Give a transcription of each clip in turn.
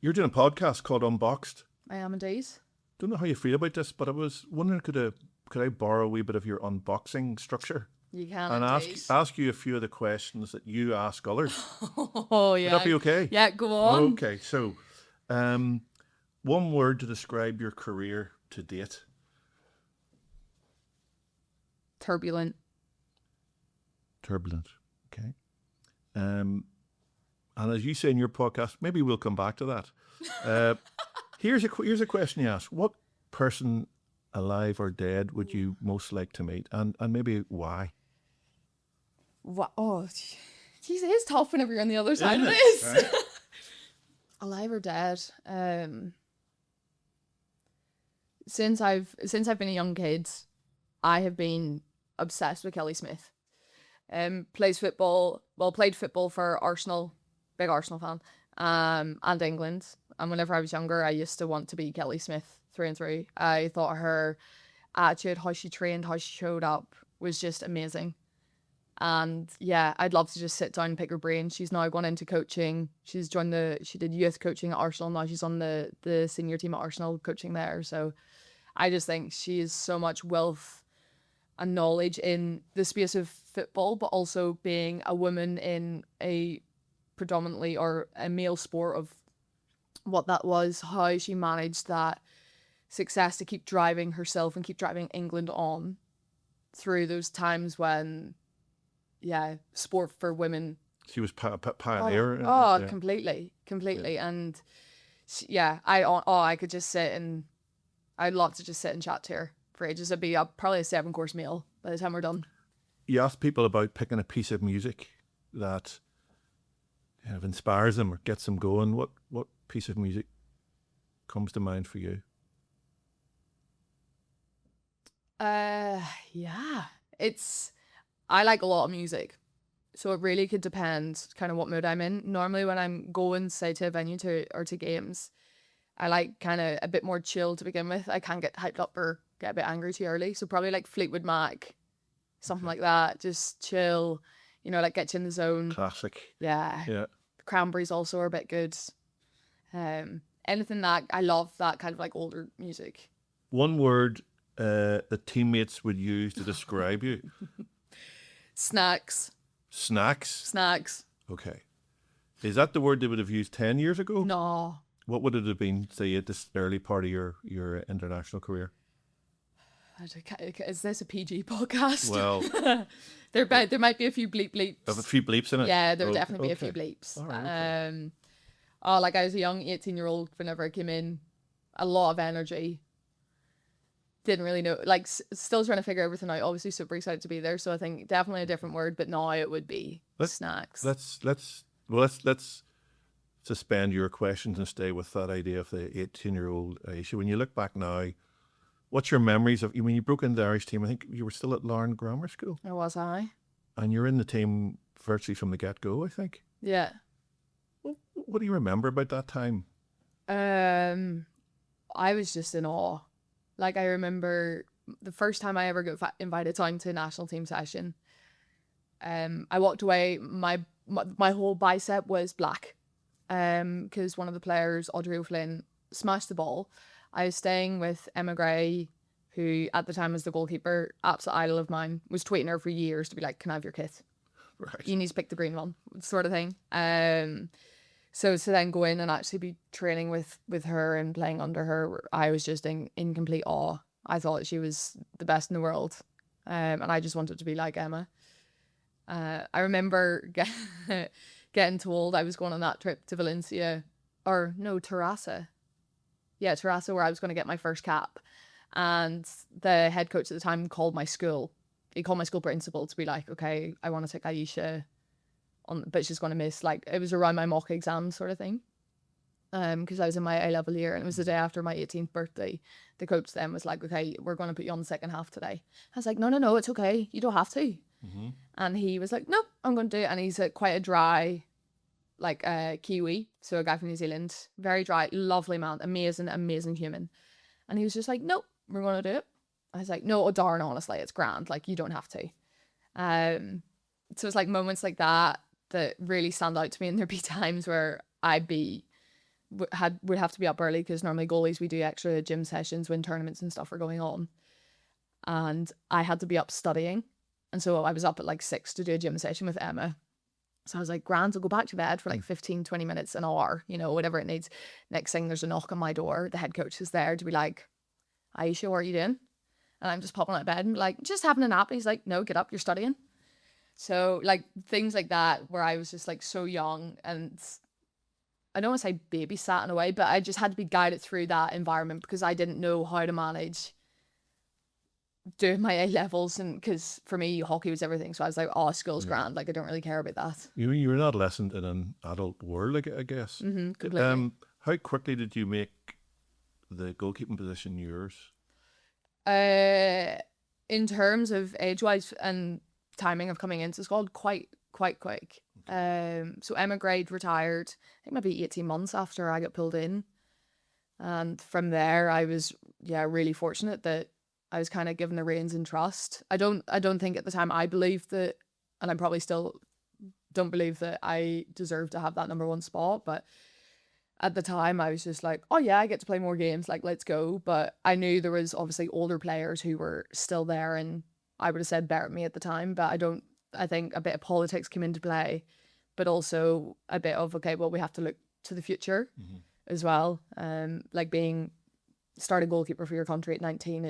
You're doing a podcast called Unboxed. I am indeed. Don't know how you feel about this, but I was wondering, could I borrow a wee bit of your unboxing structure You can and indeed. ask you a few of the questions that you ask others? Oh, yeah. Would that be okay? Yeah, go on. Okay, so one word to describe your career to date. Turbulent. Turbulent. Okay. And as you say in your podcast, maybe we'll come back to that. Here's a question you ask: what person, alive or dead, would you most like to meet, and maybe why? What? Oh, geez, it is tough whenever you're on the other side of Isn't this. it? Right. Alive or dead? Since I've been a young kid, I have been obsessed with Kelly Smith. Played football for Arsenal, big Arsenal fan, and England. And whenever I was younger, I used to want to be Kelly Smith through and through. I thought her attitude, how she trained, how she showed up was just amazing. And yeah, I'd love to just sit down and pick her brain. She's now gone into coaching. She did youth coaching at Arsenal. Now she's on the senior team at Arsenal coaching there. So I just think she is so much wealth and knowledge in the space of football, but also being a woman in a predominantly or a male sport of what that was, how she managed that success to keep driving herself and keep driving England on through those times when, yeah, sport for women. She was pioneer. Oh, completely. Yeah. And yeah, I could just I'd love to just sit and chat to her for ages. It'd be probably a 7-course meal by the time we're done. You ask people about picking a piece of music that kind of inspires them or gets them going. What piece of music comes to mind for you? Yeah, I like a lot of music, so it really could depend kind of what mood I'm in. Normally when I'm going, say, to a venue or to games, I like kind of a bit more chill to begin with. I can't get hyped up or get a bit angry too early, so probably like Fleetwood Mac, something like that. Just chill, like get you in the zone. Classic. Yeah. Yeah. The Cranberries also are a bit good. Anything that I love, that kind of like older music. One word that teammates would use to describe you. Snacks. Snacks? Okay. Is that the word they would have used 10 years ago? No. What would it have been, say, at this early part of your international career? Is this a PG podcast? Well, there might be a few bleeps. Have a few bleeps in it? Yeah, there would definitely be a few bleeps. All right, okay. Like I was a young 18-year-old whenever I came in, a lot of energy. Didn't really know, like still trying to figure everything out. Obviously super excited to be there, so I think definitely a different word, but now it would be snacks. Let's suspend your questions and stay with that idea of the 18-year-old Ayeisha. When you look back now, what's your memories of when you broke into the Irish team? I think you were still at Larne Grammar School. Or was I? And you're in the team virtually from the get-go, I think. Yeah. What do you remember about that time? I was just in awe. Like, I remember the first time I ever got invited down to a national team session. I walked away, my whole bicep was black. Because one of the players, Audrey O'Flynn, smashed the ball. I was staying with Emma Gray, who at the time was the goalkeeper, absolute idol of mine, was tweeting her for years to be like, can I have your kit? Right. You need to pick the green one, sort of thing. So to then go in and actually be training with her and playing under her, I was just in complete awe. I thought she was the best in the world. And I just wanted to be like Emma. I remember getting told I was going on that trip to Valencia, or no, Terrassa. Yeah, Terrassa, where I was going to get my first cap. And the head coach at the time called my school. He called my school principal to be like, okay, I want to take Ayeisha on, but she's going to miss, like, it was around my mock exam sort of thing. Because I was in my A-level year and it was the day after my 18th birthday. The coach then was like, okay, we're going to put you on the second half today. I was like, no, it's okay. You don't have to. Mm-hmm. And he was like, no, I'm going to do it. And he's quite a dry, like Kiwi, so a guy from New Zealand, very dry, lovely man, amazing human. And he was just like, no, we're going to do it. I was like, no, darn, honestly, it's grand. Like, you don't have to. So it's like moments like that really stand out to me. And there'd be times where I'd be would have to be up early because normally goalies, we do extra gym sessions when tournaments and stuff are going on. And I had to be up studying. And so I was up at like 6 to do a gym session with Emma. So I was like, grand, I'll go back to bed for like 15, 20 minutes, an hour, you know, whatever it needs. Next thing, there's a knock on my door. The head coach is there to be like, Ayeisha, what are you doing? And I'm just popping out of bed and like, just having a nap. And he's like, no, get up, you're studying. So like things like that where I was just like so young, and I don't want to say babysat in a way, but I just had to be guided through that environment because I didn't know how to manage doing my A levels, and because for me hockey was everything. So I was like, oh, school's grand, like I don't really care about that. You were an adolescent in an adult world, I guess. Completely. How quickly did you make the goalkeeping position yours? In terms of age wise and timing of coming into the squad, quite quick. So Emma Grade retired, I think maybe 18 months after I got pulled in, and from there I was really fortunate that I was kind of given the reins and trust. I don't think at the time I believed that, and I probably still don't believe that I deserve to have that number one spot, but at the time I was just like, oh yeah, I get to play more games, like let's go. But I knew there was obviously older players who were still there, and I would have said better at me at the time, but I think a bit of politics came into play, but also a bit of, okay, well, we have to look to the future as well. Like being starting goalkeeper for your country at 19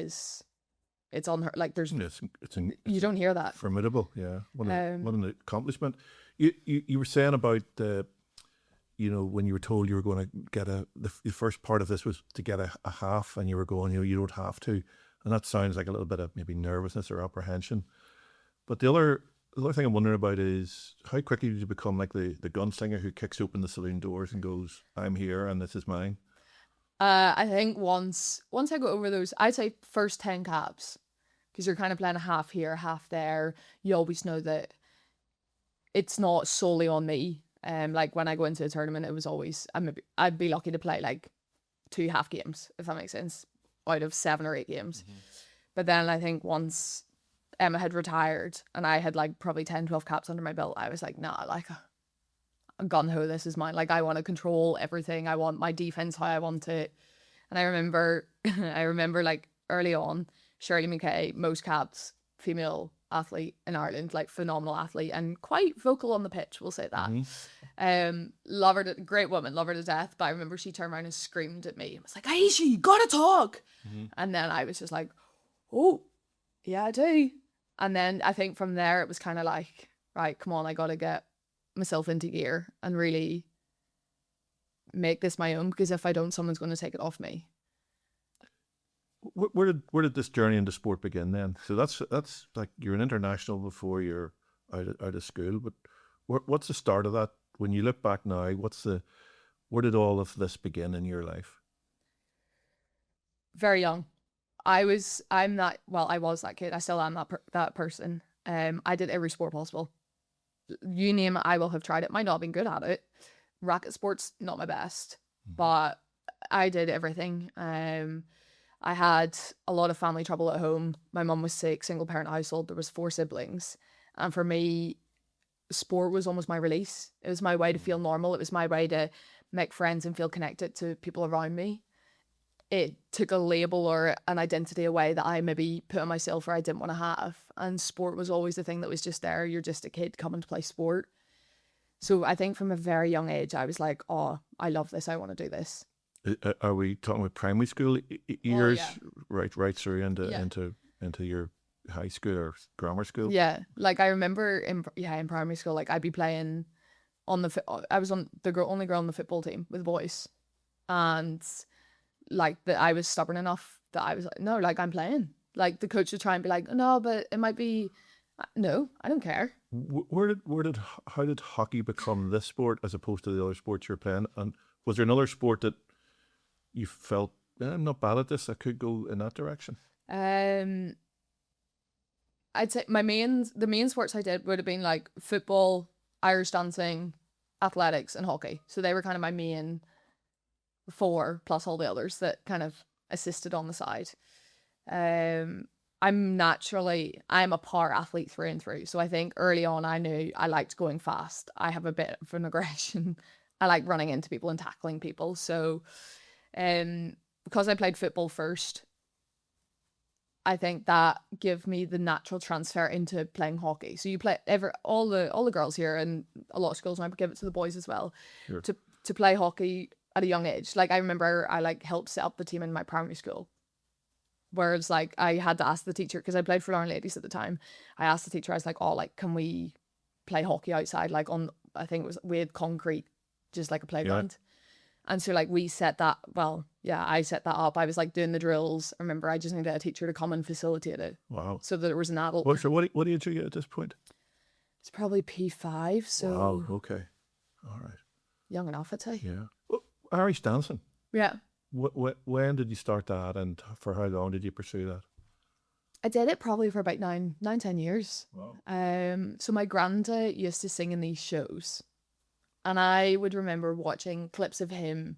it's on her, like there's you don't hear that. Formidable, yeah. What an accomplishment. You were saying about when you were told you were going to get the first part of this was to get a half, and you were going, you don't have to, and that sounds like a little bit of maybe nervousness or apprehension. But the other thing I'm wondering about is how quickly did you become like the gunslinger who kicks open the saloon doors and goes, I'm here and this is mine? I think once I go over those, I'd say first 10 caps, because you're kind of playing a half here, half there. You always know that it's not solely on me. Like when I go into a tournament, it was always, I'd be lucky to play like 2 half games, if that makes sense, out of 7 or 8 games. But then I think once Emma had retired and I had like probably 10, 12 caps under my belt, I was like, nah, like gung-ho, this is mine. Like I want to control everything. I want my defense how I want it. And I remember like early on, Shirley McKay, most caps, female athlete in Ireland, like phenomenal athlete and quite vocal on the pitch, we'll say that. Love her, great woman, love her to death. But I remember she turned around and screamed at me and was like, Ayeisha, you gotta talk. And then I was just like, oh yeah, I do. And then I think from there it was kind of like, right, come on, I gotta get myself into gear and really make this my own, because if I don't, someone's going to take it off me. Where did this journey into sport begin then? So that's like you're an international before you're out of school, but what's the start of that? When you look back now, where did all of this begin in your life? Very young. I was that kid. I still am that person. I did every sport possible. You name it, I will have tried it. Might not have been good at it. Racket sports, not my best, but I did everything. I had a lot of family trouble at home. My mum was sick, single parent household. There was 4 siblings. And for me, sport was almost my release. It was my way to feel normal. It was my way to make friends and feel connected to people around me. It took a label or an identity away that I maybe put on myself or I didn't want to have. And sport was always the thing that was just there. You're just a kid coming to play sport. So I think from a very young age, I was like, oh, I love this. I want to do this. Are we talking about primary school years, yeah. right through into your high school or grammar school? Yeah, like I remember in primary school, like I'd be playing I was on the only girl on the football team with boys, and like that I was stubborn enough that I was like, no, like I'm playing. Like the coach would try and be like, no, but it might be, no, I don't care. How did hockey become this sport as opposed to the other sports you're playing? And was there another sport that you felt, I'm not bad at this, I could go in that direction? I'd say the main sports I did would have been like football, Irish dancing, athletics, and hockey. So they were kind of my main 4, plus all the others that kind of assisted on the side. I'm a power athlete through and through. So I think early on I knew I liked going fast. I have a bit of an aggression I like running into people and tackling people. So because I played football first, I think that gave me the natural transfer into playing hockey. So you play all the girls here, and a lot of schools might give it to the boys as well, Sure. to play hockey at a young age. Like I remember I like helped set up the team in my primary school. Whereas like I had to ask the teacher, because I played for Lauren Ladies at the time. I asked the teacher, I was like, oh, like, can we play hockey outside? Like on, I think we had concrete, just like a playground. And so like we set that, well, yeah, I set that up. I was like doing the drills. I remember I just needed a teacher to come and facilitate it. Wow. So that there was an adult. So what age are you at this point? It's probably P5, so Wow, okay. All right. young enough, I'd say. Yeah. Well, Irish dancing. Yeah. When did you start that, and for how long did you pursue that? I did it probably for about 10 years. Wow. So my granda used to sing in these shows. And I would remember watching clips of him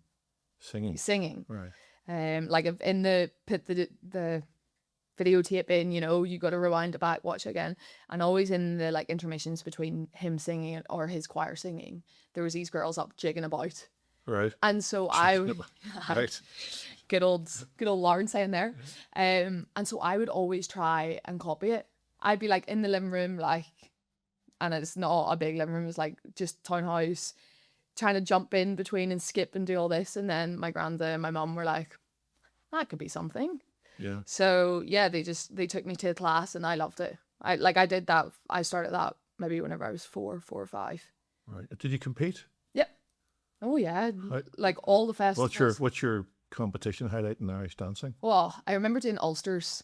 singing. Right. Like if in put the videotape in, you know, you got to rewind it back, watch it again. And always in the like intermissions between him singing or his choir singing, there was these girls up jigging about. Right. And so Right. good old Lauren saying there. And so I would always try and copy it. I'd be like in the living room, like, and it's not a big living room, it's like just townhouse, trying to jump in between and skip and do all this. And then my granda and my mum were like, that could be something. Yeah. So yeah, they took me to a class and I loved it. I did that. I started that maybe whenever I was 4 or 5. Right. Did you compete? Yep. Oh yeah. Like all the festivals. What's your competition highlight in Irish dancing? Well, I remember doing Ulsters.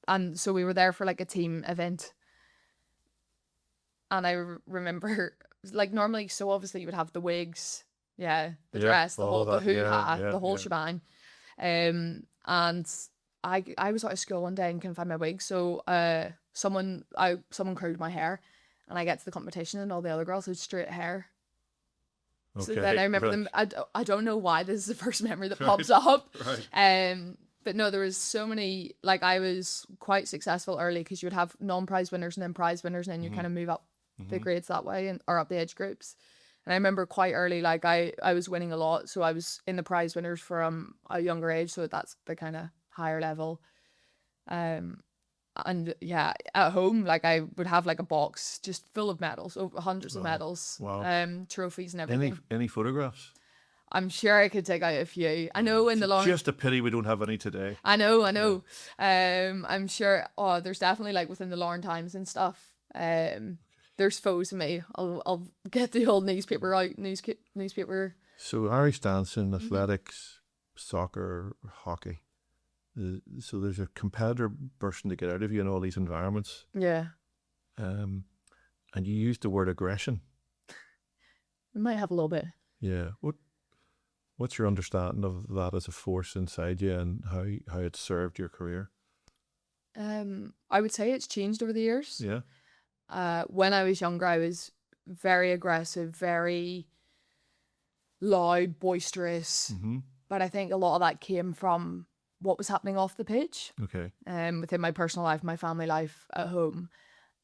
And so we were there for like a team event. And I remember, like normally, so obviously you would have the wigs, the dress, the hoo-ha, the whole shebang. And I was out of school one day and couldn't find my wig. So someone curled my hair, and I get to the competition and all the other girls had straight hair. Okay. So then I remember them. I don't know why this is the first memory that pops up. Right. But no, there was so many, like I was quite successful early because you would have non-prize winners and then prize winners, and then you kind of move up the grades that way or up the age groups. And I remember quite early, like I was winning a lot. So I was in the prize winners from a younger age. So that's the kind of higher level. And yeah, at home, like I would have like a box just full of medals, over hundreds of medals, trophies and everything. Any photographs? I'm sure I could take out a few. I know in the long. Just a pity we don't have any today. I know. Yeah. I'm sure. Oh, there's definitely like within the Lauren Times and stuff. There's photos of me. I'll get the old newspaper out. Newspaper. So Irish dancing, athletics, soccer, hockey. So there's a competitor bursting to get out of you in all these environments. Yeah. And you used the word aggression. We might have a little bit. Yeah. What's your understanding of that as a force inside you, and how it served your career? I would say it's changed over the years. Yeah. When I was younger, I was very aggressive, very loud, boisterous. Mm-hmm. But I think a lot of that came from what was happening off the pitch. Okay. Within my personal life, my family life at home.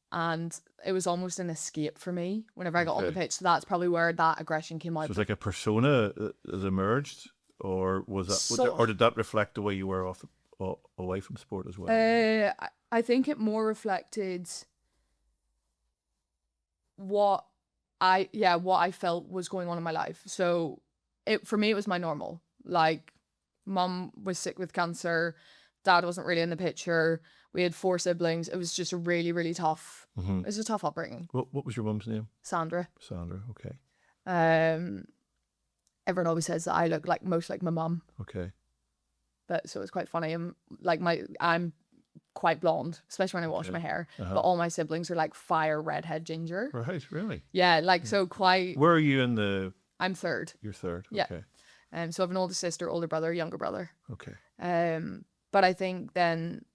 And it was almost an escape for me whenever I got on the pitch. So that's probably where that aggression came out. So it was like a persona that emerged, or was that, or did that reflect the way you were away from sport as well? I think it more reflected what I felt was going on in my life. So for me, it was my normal. Like, mum was sick with cancer, dad wasn't really in the picture. We had 4 siblings. It was just a really, really tough. It was a tough upbringing. What was your mum's name? Sandra. Okay. Everyone always says that I look most like my mum. Okay. But so it's quite funny. I'm quite blonde, especially when I wash my hair. But all my siblings are like fire redhead ginger. Right, really? Yeah, so quite. Where are you in the? I'm third. You're third. Yeah. Okay. So I have an older sister, older brother, younger brother. Okay. But I think then,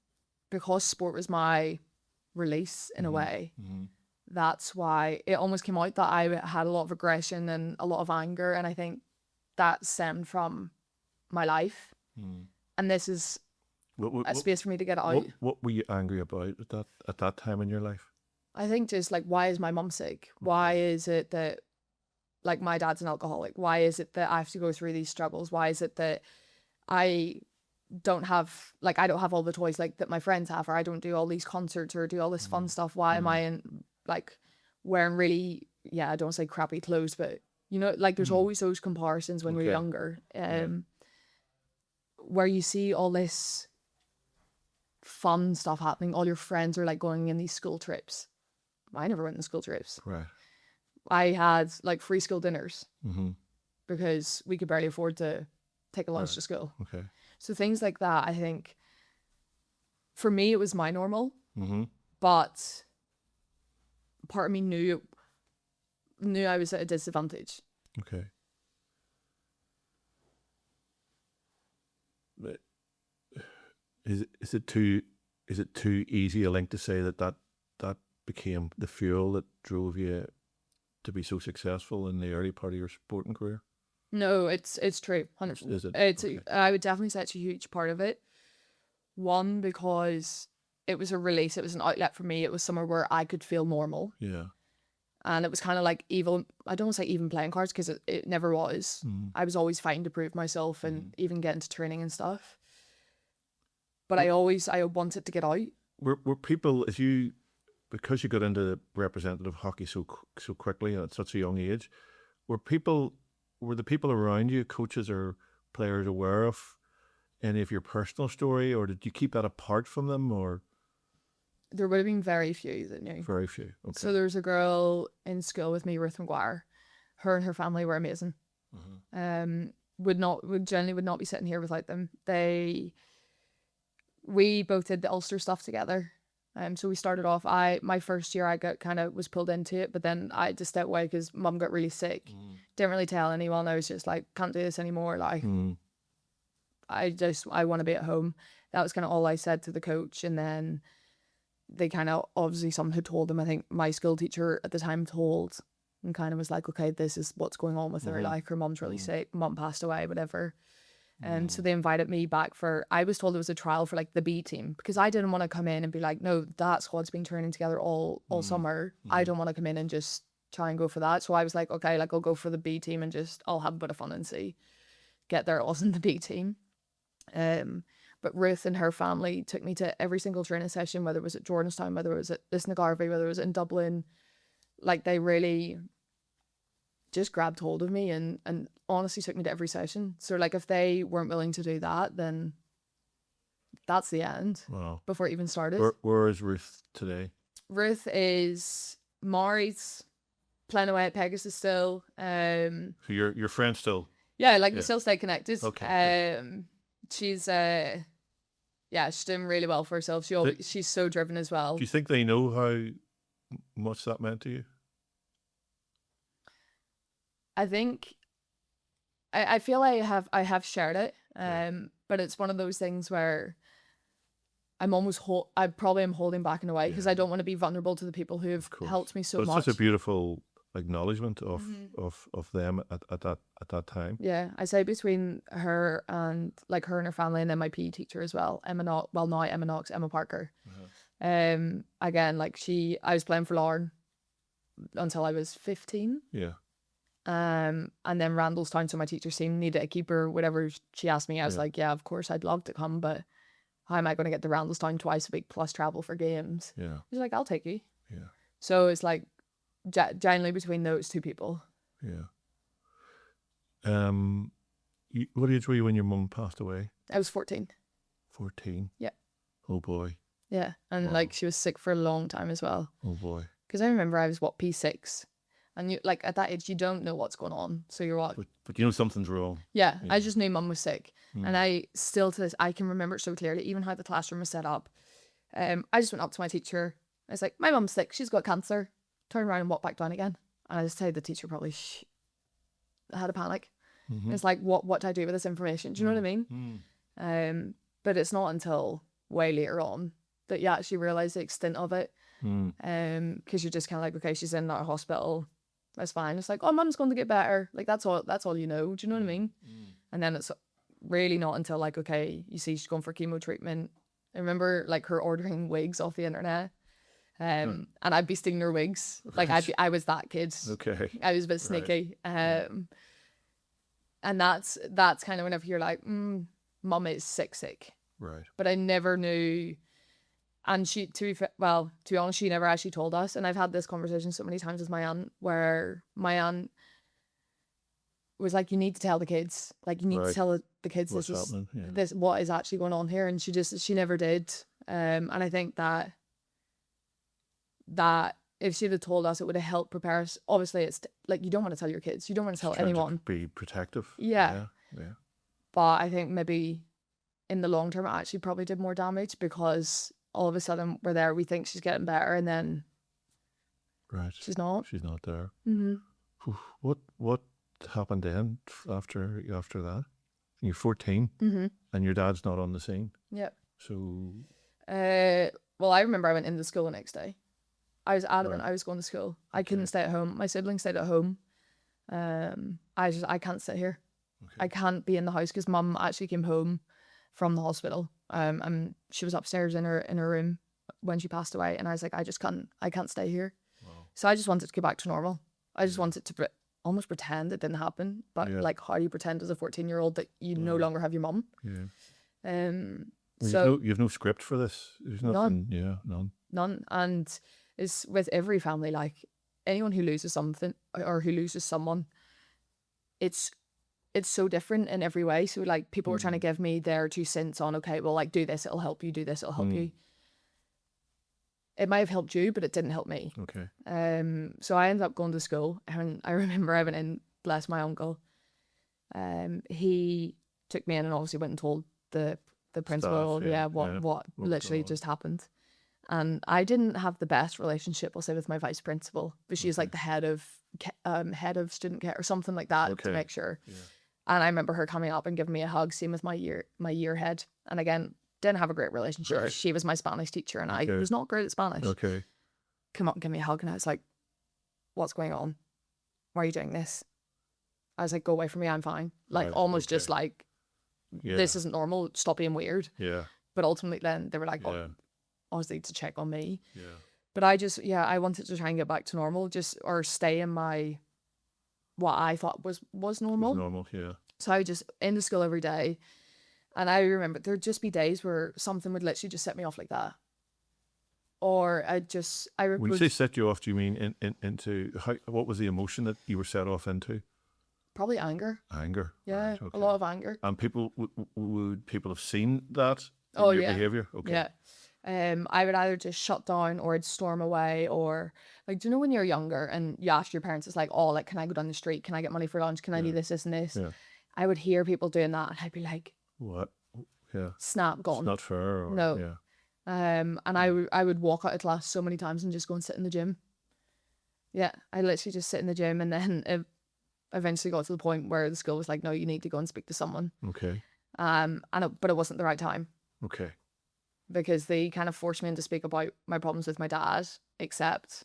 because sport was my release in a way, that's why it almost came out that I had a lot of aggression and a lot of anger, and I think that stemmed from my life. And this is a space for me to get it out. What were you angry about at that time in your life? I think just like, why is my mum sick? Why is it that like my dad's an alcoholic? Why is it that I have to go through these struggles? Why is it that I don't have all the toys like that my friends have, or I don't do all these concerts or do all this fun stuff? Why am I in like wearing really, I don't say crappy clothes, but you know, like there's always those comparisons when we're younger, where you see all this fun stuff happening. All your friends are like going in these school trips. I never went on school trips. Right. I had like free school dinners Mm-hmm. because we could barely afford to take a lunch to school. Okay. So things like that, I think, for me, it was my normal, Mm-hmm. but part of me knew I was at a disadvantage. Okay. But is it too easy a link to say that became the fuel that drove you to be so successful in the early part of your sporting career? No, it's true, 100%. Is it? It's Okay. I would definitely say it's a huge part of it. One, because it was a release, it was an outlet for me. It was somewhere where I could feel normal, Yeah. and it was kind of like even, I don't want to say even playing cards, because it never was. I was always fighting to prove myself and even get into training and stuff. But I wanted to get out. Were people, because you got into representative hockey so quickly at such a young age, were the people around you, coaches or players, aware of any of your personal story, or did you keep that apart from them, or? There would have been very few that knew. Very few. Okay. So there was a girl in school with me, Ruth McGuire. Her and her family were amazing. Would generally not be sitting here without them. We both did the Ulster stuff together. So we started off, my first year I was pulled into it, but then I had to step away because mum got really sick. Didn't really tell anyone. I was just like, can't do this anymore. Like, I want to be at home. That was kind of all I said to the coach. And then they kind of, obviously someone had told them, I think my school teacher at the time told, and kind of was like, okay, this is what's going on with her. Like, her mum's really sick, mum passed away, whatever. And so they invited me back I was told it was a trial for like the B team, because I didn't want to come in and be like, no, that squad's been training together all summer. I don't want to come in and just try and go for that. So I was like, okay, like I'll go for the B team and I'll have a bit of fun and get there. It wasn't the B team. But Ruth and her family took me to every single training session, whether it was at Jordanstown, whether it was at Lisnagarvey, whether it was in Dublin. Like, they really just grabbed hold of me and honestly took me to every session. So like, if they weren't willing to do that, then that's the end. Wow. Before it even started. Where is Ruth today? Ruth is married, playing away at Pegasus still. So your friend still? Yeah, like we still stay connected. Okay. She's she's doing really well for herself. She's so driven as well. Do you think they know how much that meant to you? I think I feel I have shared it, but it's one of those things where I probably am holding back in a way, because I don't want to be vulnerable to the people who have helped me so But it's much. such a beautiful acknowledgement of them at that time. Yeah, I say between her and her family, and then my PE teacher as well, now Emma Knox, Emma Parker. Again, I was playing for Lauren until I was 15. Yeah. And then Randallstown, so my teacher's team needed a keeper, whatever she asked me. I was like, yeah, of course I'd love to come, but how am I going to get to Randallstown twice a week plus travel for games? Yeah. She's like, I'll take you. Yeah. So it's like generally between those two people. Yeah. What age were you when your mum passed away? I was 14. 14. Yeah. Oh boy. Yeah, and she was sick for a long time as well. Oh boy. Because I remember I was P6. And you at that age, you don't know what's going on. So you're what? But you know something's wrong. Yeah, I just knew mum was sick. And I still, to this, I can remember it so clearly, even how the classroom was set up. I just went up to my teacher. I was like, my mum's sick. She's got cancer. Turn around and walk back down again. And I just say the teacher probably had a panic. It's like, what do I do with this information? Do you know what I mean? But it's not until way later on that you actually realise the extent of it. Because you're just kind of like, okay, she's in that hospital. That's fine. It's like, oh, mum's going to get better. Like, that's all you know. Do you know what I mean? And then it's really not until like, okay, you see she's going for chemo treatment. I remember her ordering wigs off the internet. And I'd be stealing her wigs. Like I was that kid. Okay. I was a bit sneaky. And that's kind of whenever you're like, mum is sick. Right. But I never knew. And she, to be honest, she never actually told us. And I've had this conversation so many times with my aunt, where my aunt was like, you need to tell the kids. Like, you need to tell the kids What's this is happening? Yeah. this what is actually going on here. And she never did. And I think that if she'd have told us, it would have helped prepare us. Obviously, it's like, you don't want to tell your kids. You don't want to tell Trying anyone. to be protective. Yeah. Yeah. But I think maybe in the long term, it actually probably did more damage, because all of a sudden we're there, we think she's getting better, and then Right. she's not. She's not there. Mm-hmm. What happened then after that? You're 14 Mm-hmm. and your dad's not on the scene. Yep. So Well, I remember I went into school the next day. I was adamant Right. I was going to school. I couldn't stay at home. My siblings stayed at home. I can't sit here. Okay. I can't be in the house, because mum actually came home from the hospital. And she was upstairs in her room when she passed away, and I was like, I can't stay here. Wow. So I just wanted to go back to normal. I just wanted to almost pretend it didn't happen. But like, how do you pretend as a 14-year-old that you no longer have your mum? Yeah. So You've no script for this. There's nothing. Yeah, none. And it's with every family, like, anyone who loses something or who loses someone, it's so different in every way. So like, people were trying to give me their 2 cents on, okay, well, like, do this, it'll help you. Do this, it'll help you. It might have helped you, but it didn't help me. Okay. So I ended up going to school, and I remember I went in, bless my uncle. He took me in and obviously went and told the principal, what literally just happened. And I didn't have the best relationship, I'll say, with my vice principal, but she's like the head of student care or something like that, to make sure. Yeah. And I remember her coming up and giving me a hug, same with my year head. And again, didn't have a great relationship. Right. She was my Spanish teacher, and I was not great at Spanish. Okay. Come up and give me a hug, and I was like, what's going on? Why are you doing this? I was like, go away from me, I'm fine. Like, almost just like, this isn't normal, stop being weird. Yeah. But ultimately then they were like, honestly, to check on me. Yeah. But I wanted to try and get back to normal, or stay in my, what I thought was normal. Normal, yeah. So I would just into school every day. And I remember there'd just be days where something would literally just set me off like that. Or when you say set you off, do you mean into what was the emotion that you were set off into? Probably anger. Anger. Yeah, right, okay. A lot of anger. And would people have seen that in your behaviour? Okay. Yeah. I would either just shut down, or I'd storm away, or like, do you know when you're younger and you ask your parents, it's like, oh, like, can I go down the street? Can I get money for lunch? Can I do this, this, and this? Yeah. I would hear people doing that, and I'd be like, what? Yeah. Snap, gone. It's not fair. No. Yeah. And I would walk out of class so many times and just go and sit in the gym. Yeah, I literally just sit in the gym, and then it eventually got to the point where the school was like, no, you need to go and speak to someone. Okay. But it wasn't the right time. Okay. Because they kind of forced me in to speak about my problems with my dad, except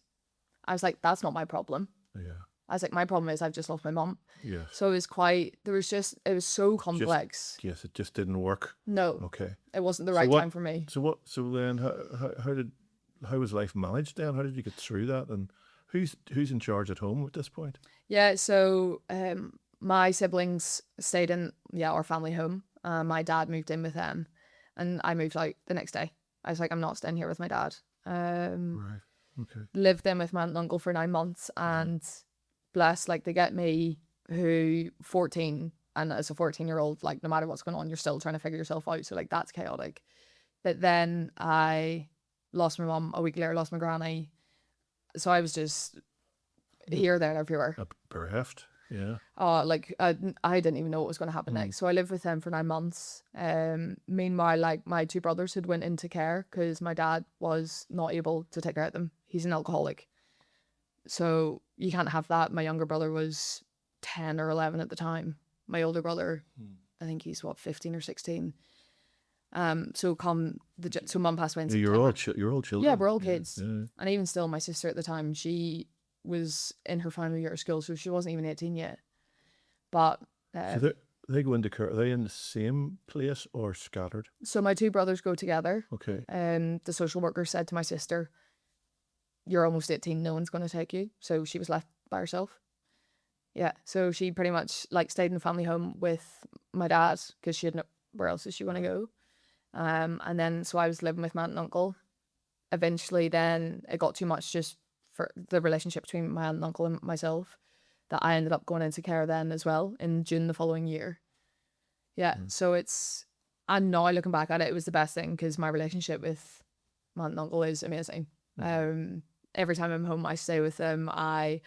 I was like, that's not my problem. Yeah. I was like, my problem is I've just lost my mum. Yes. So it was so complex. Yes, it just didn't work. No. Okay. It wasn't the right time for me. So then how was life managed then? How did you get through that? And who's in charge at home at this point? Yeah, so my siblings stayed in our family home. My dad moved in with them, and I moved out the next day. I was like, I'm not staying here with my dad. Right. Okay. Lived in with my aunt and uncle for 9 months, and bless, like, they get me, who 14, and as a 14-year-old, like, no matter what's going on, you're still trying to figure yourself out. So like, that's chaotic. But then I lost my mum a week later, lost my granny. So I was just here, there, and everywhere. Bereft. Yeah. Like, I didn't even know what was going to happen next. So I lived with them for 9 months. Meanwhile, like, my 2 brothers had went into care because my dad was not able to take care of them. He's an alcoholic. So you can't have that. My younger brother was 10 or 11 at the time. My older brother, I think he's 15 or 16. So mum passed away in September. You're all children. Yeah, we're all kids. Yeah. And even still, my sister at the time, she was in her final year of school, so she wasn't even 18 yet. But so they go into care. Are they in the same place or scattered? So my 2 brothers go together. Okay. The social worker said to my sister, you're almost 18, no one's going to take you. So she was left by herself. Yeah, so she pretty much like stayed in the family home with my dad because she had where else is she going to go. And then so I was living with my aunt and uncle. Eventually, then it got too much just for the relationship between my aunt and uncle and myself that I ended up going into care then as well in June the following year. Yeah, so and now looking back at it, it was the best thing because my relationship with my aunt and uncle is amazing. Every time I'm home, I stay with them. I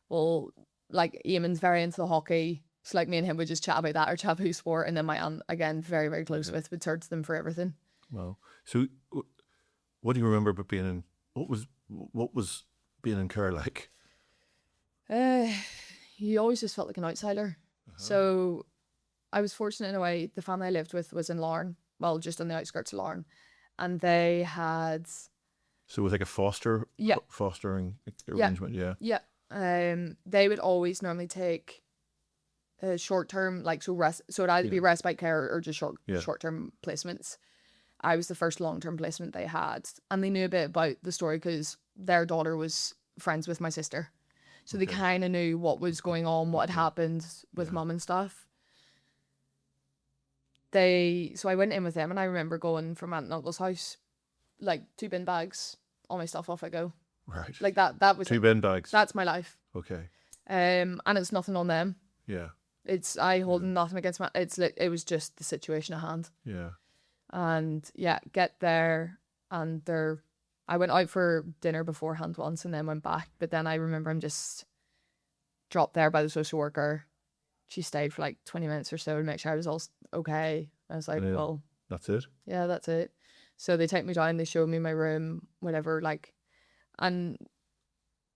will, like, Eamon's very into the hockey. So, like, me and him would just chat about that or chat about sport. And then my aunt, again, very, very close with, would turn to them for everything. Wow. So, what do you remember about being in, what was being in care like? You always just felt like an outsider. So, I was fortunate in a way. The family I lived with was in Larne, well, just on the outskirts of Larne. And they had... So it was like a fostering arrangement, yeah. Yeah. They would always normally take short term, like so it'd either be respite care or just short term placements. I was the first long term placement they had, and they knew a bit about the story because their daughter was friends with my sister, so they kind of knew what was going on, what had happened with mum and stuff. So I went in with them, and I remember going from aunt and uncle's house, like 2 bin bags, all my stuff, off I go. Right. Like that was 2 bin bags. That's my life. Okay. And it's nothing on them. Yeah. I hold nothing against it was just the situation at hand. Yeah. And yeah, get there, and I went out for dinner beforehand once and then went back. But then I remember I'm just dropped there by the social worker. She stayed for like 20 minutes or so to make sure I was all okay. I was like, well, that's it. Yeah, that's it. So they take me down, they show me my room, whatever, like, and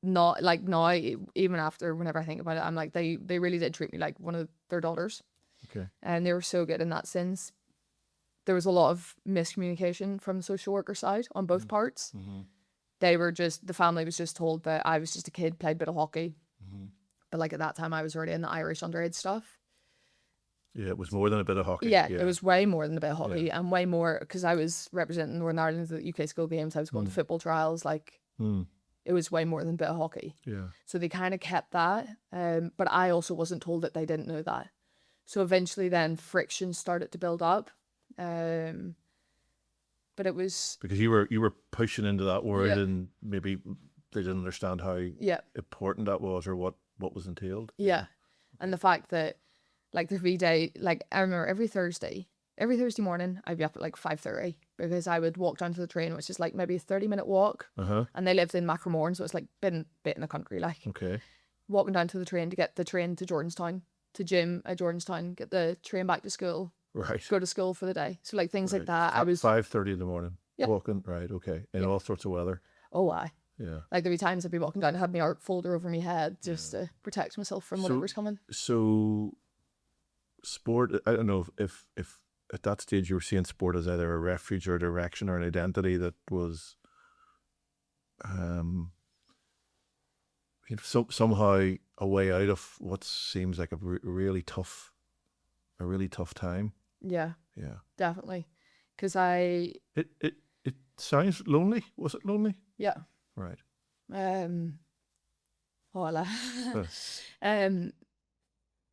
not like now, even after, whenever I think about it, I'm like, they really did treat me like one of their daughters. Okay. And they were so good in that sense. There was a lot of miscommunication from the social worker side on both parts. The family was just told that I was just a kid, played a bit of hockey. But like at that time I was already in the Irish underage stuff. Yeah, it was more than a bit of hockey. Yeah, it was way more than a bit of hockey, and way more because I was representing Northern Ireland at the UK School Games. I was going to football trials. Like, it was way more than a bit of hockey. Yeah. So they kind of kept that, but I also wasn't told that they didn't know that. So eventually, then friction started to build up, but it was because you were pushing into that world, and maybe they didn't understand how important that was or what was entailed. Yeah, and the fact that. Like the V-Day, like I remember every Thursday morning, I'd be up at like 5:30 because I would walk down to the train, which is like maybe a 30-minute walk. And they lived in Macromorn, so it's like bit in the country, like. Okay. Walking down to the train to get the train to Jordanstown, to gym at Jordanstown, get the train back to school. Right. Go to school for the day. So like things like that. I was 5:30 in the morning. Yep. Walking, right, okay. In all sorts of weather. Oh, aye. Yeah. Like there'd be times I'd be walking down, I had my art folder over my head just to protect myself from whatever's coming. So sport, I don't know if at that stage you were seeing sport as either a refuge or a direction or an identity that was somehow a way out of what seems like a really tough time. Yeah definitely, because it sounds lonely. Was it lonely? Yeah. Right. Hola.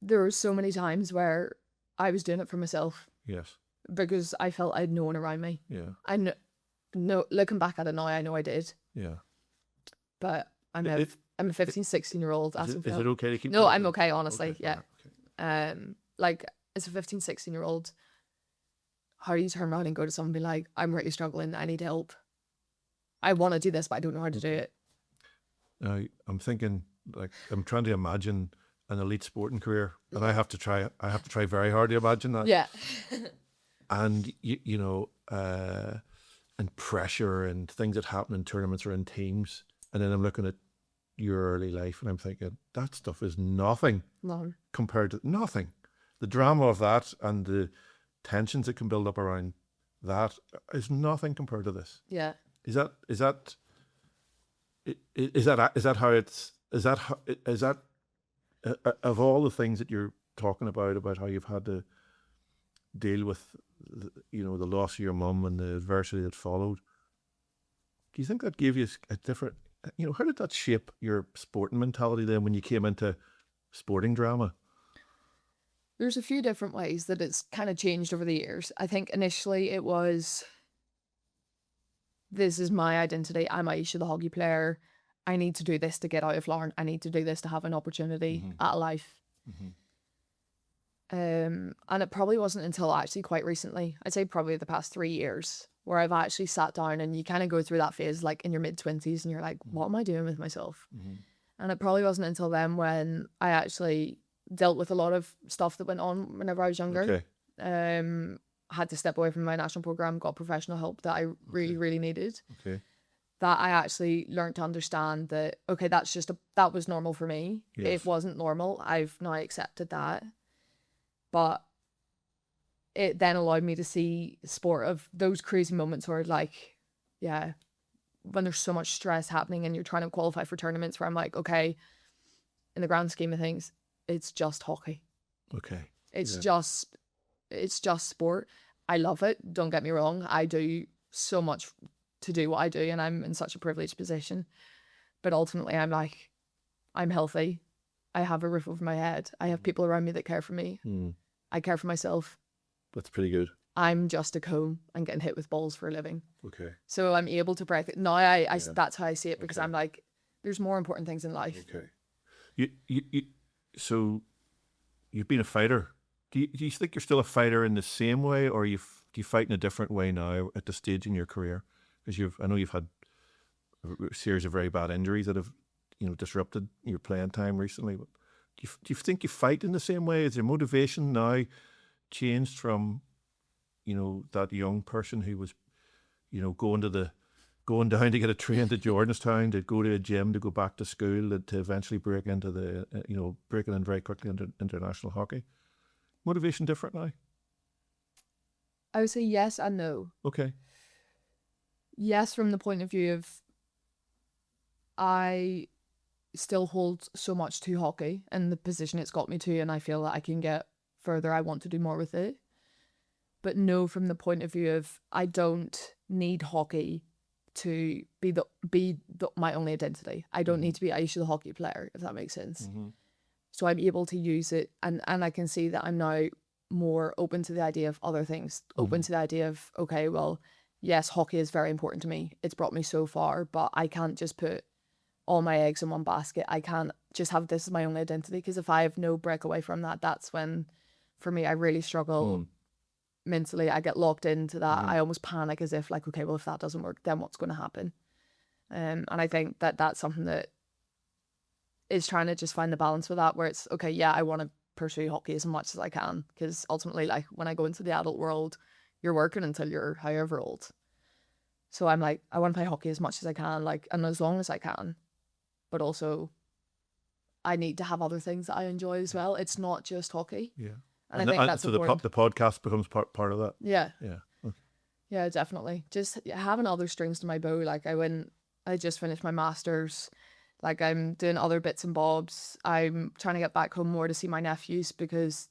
There were so many times where I was doing it for myself. Yes. Because I felt I had no one around me. Yeah. I know, looking back at it now, I know I did. Yeah. But I'm a 15, 16-year-old. Is it okay to keep? No, I'm okay, honestly. Okay, yeah. Okay. Like as a 15, 16-year-old, how do you turn around and go to someone and be like, I'm really struggling, I need help. I want to do this, but I don't know how to do it. I'm thinking, like, I'm trying to imagine an elite sporting career, and I have to try very hard to imagine that. Yeah. And you know, and pressure and things that happen in tournaments or in teams, and then I'm looking at your early life, and I'm thinking that stuff is nothing compared to nothing. The drama of that and the tensions that can build up around that is nothing compared to this. Yeah. Is that how it's of all the things that you're talking about how you've had to deal with the loss of your mum and the adversity that followed, do you think that gave you a different, How did that shape your sporting mentality then when you came into sporting drama? There's a few different ways that it's kind of changed over the years. I think initially it was, this is my identity. I'm Ayeisha, the hockey player. I need to do this to get out of Lauren. I need to do this to have an opportunity at a life. And it probably wasn't until actually quite recently, I'd say probably the past 3 years, where I've actually sat down, and you kind of go through that phase like in your mid-20s and you're like, what am I doing with myself? And it probably wasn't until then when I actually dealt with a lot of stuff that went on whenever I was younger. Okay. Had to step away from my national program, got professional help that I really, really needed. Okay. That I actually learned to understand that, okay, that was normal for me. Yes. It wasn't normal. I've now accepted that. But it then allowed me to see sport of those crazy moments where, like, yeah, when there's so much stress happening and you're trying to qualify for tournaments, where I'm like, okay, in the grand scheme of things, it's just hockey. Okay. It's just sport. I love it. Don't get me wrong. I do so much to do what I do, and I'm in such a privileged position. But ultimately, I'm like, I'm healthy. I have a roof over my head. I have people around me that care for me. I care for myself. That's pretty good. I'm just a cone and getting hit with balls for a living. Okay. So I'm able to break it. Now that's how I see it, because I'm like, there's more important things in life. Okay. So you've been a fighter. Do you think you're still a fighter in the same way, or do you fight in a different way now at this stage in your career? Because I know you've had a series of very bad injuries that have, disrupted your playing time recently. But do you think you fight in the same way? Is your motivation now changed from, that young person who was, going down to get a train to Jordanstown, to go to a gym, to go back to school, to eventually break into breaking in very quickly into international hockey? Motivation different now? I would say yes and no. Okay. Yes, from the point of view of, I still hold so much to hockey and the position it's got me to, and I feel that I can get further. I want to do more with it. But no, from the point of view of, I don't need hockey to be my only identity. I don't need to be Ayeisha the hockey player, if that makes sense. So I'm able to use it, and I can see that I'm now more open to the idea of other things, open to the idea of, okay, well, yes, hockey is very important to me. It's brought me so far, but I can't just put all my eggs in one basket. I can't just have this as my only identity, because if I have no breakaway from that, that's when, for me, I really struggle mentally. I get locked into that. I almost panic, as if like, okay, well, if that doesn't work, then what's going to happen? And I think that that's something that is trying to just find the balance with that, where it's, okay, yeah, I want to pursue hockey as much as I can, because ultimately, like, when I go into the adult world, you're working until you're however old. So I'm like, I want to play hockey as much as I can, like, and as long as I can. But also, I need to have other things that I enjoy as well. It's not just hockey. Yeah. And I think that's so important. the podcast becomes part of that. Yeah. Yeah. Okay. Yeah, definitely. Just having other strings to my bow. Like, I just finished my master's. Like, I'm doing other bits and bobs. I'm trying to get back home more to see my nephews, because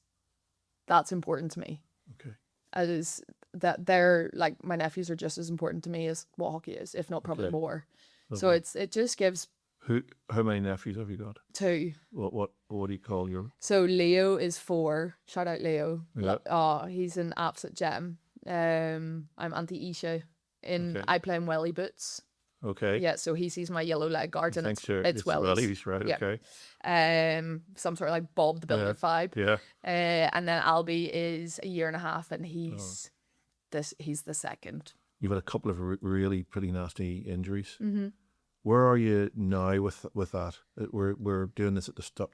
that's important to me. Okay. As that they're like, my nephews are just as important to me as what hockey is, if not probably more. Lovely. So it just gives. How many nephews have you got? 2. What do you call your? So Leo is 4. Shout out Leo. Yeah. Oh, he's an absolute gem. I'm Auntie Isha. I play in welly boots. Okay. Yeah, so he sees my yellow leg guard, and it's wellies. Wellies, right? Yeah. Okay. Some sort of like Bob the Builder vibe. Yeah. And then Albie is 1.5 years, and he's the second. You've had a couple of really pretty nasty injuries. Where are you now with that? We're doing this at the start.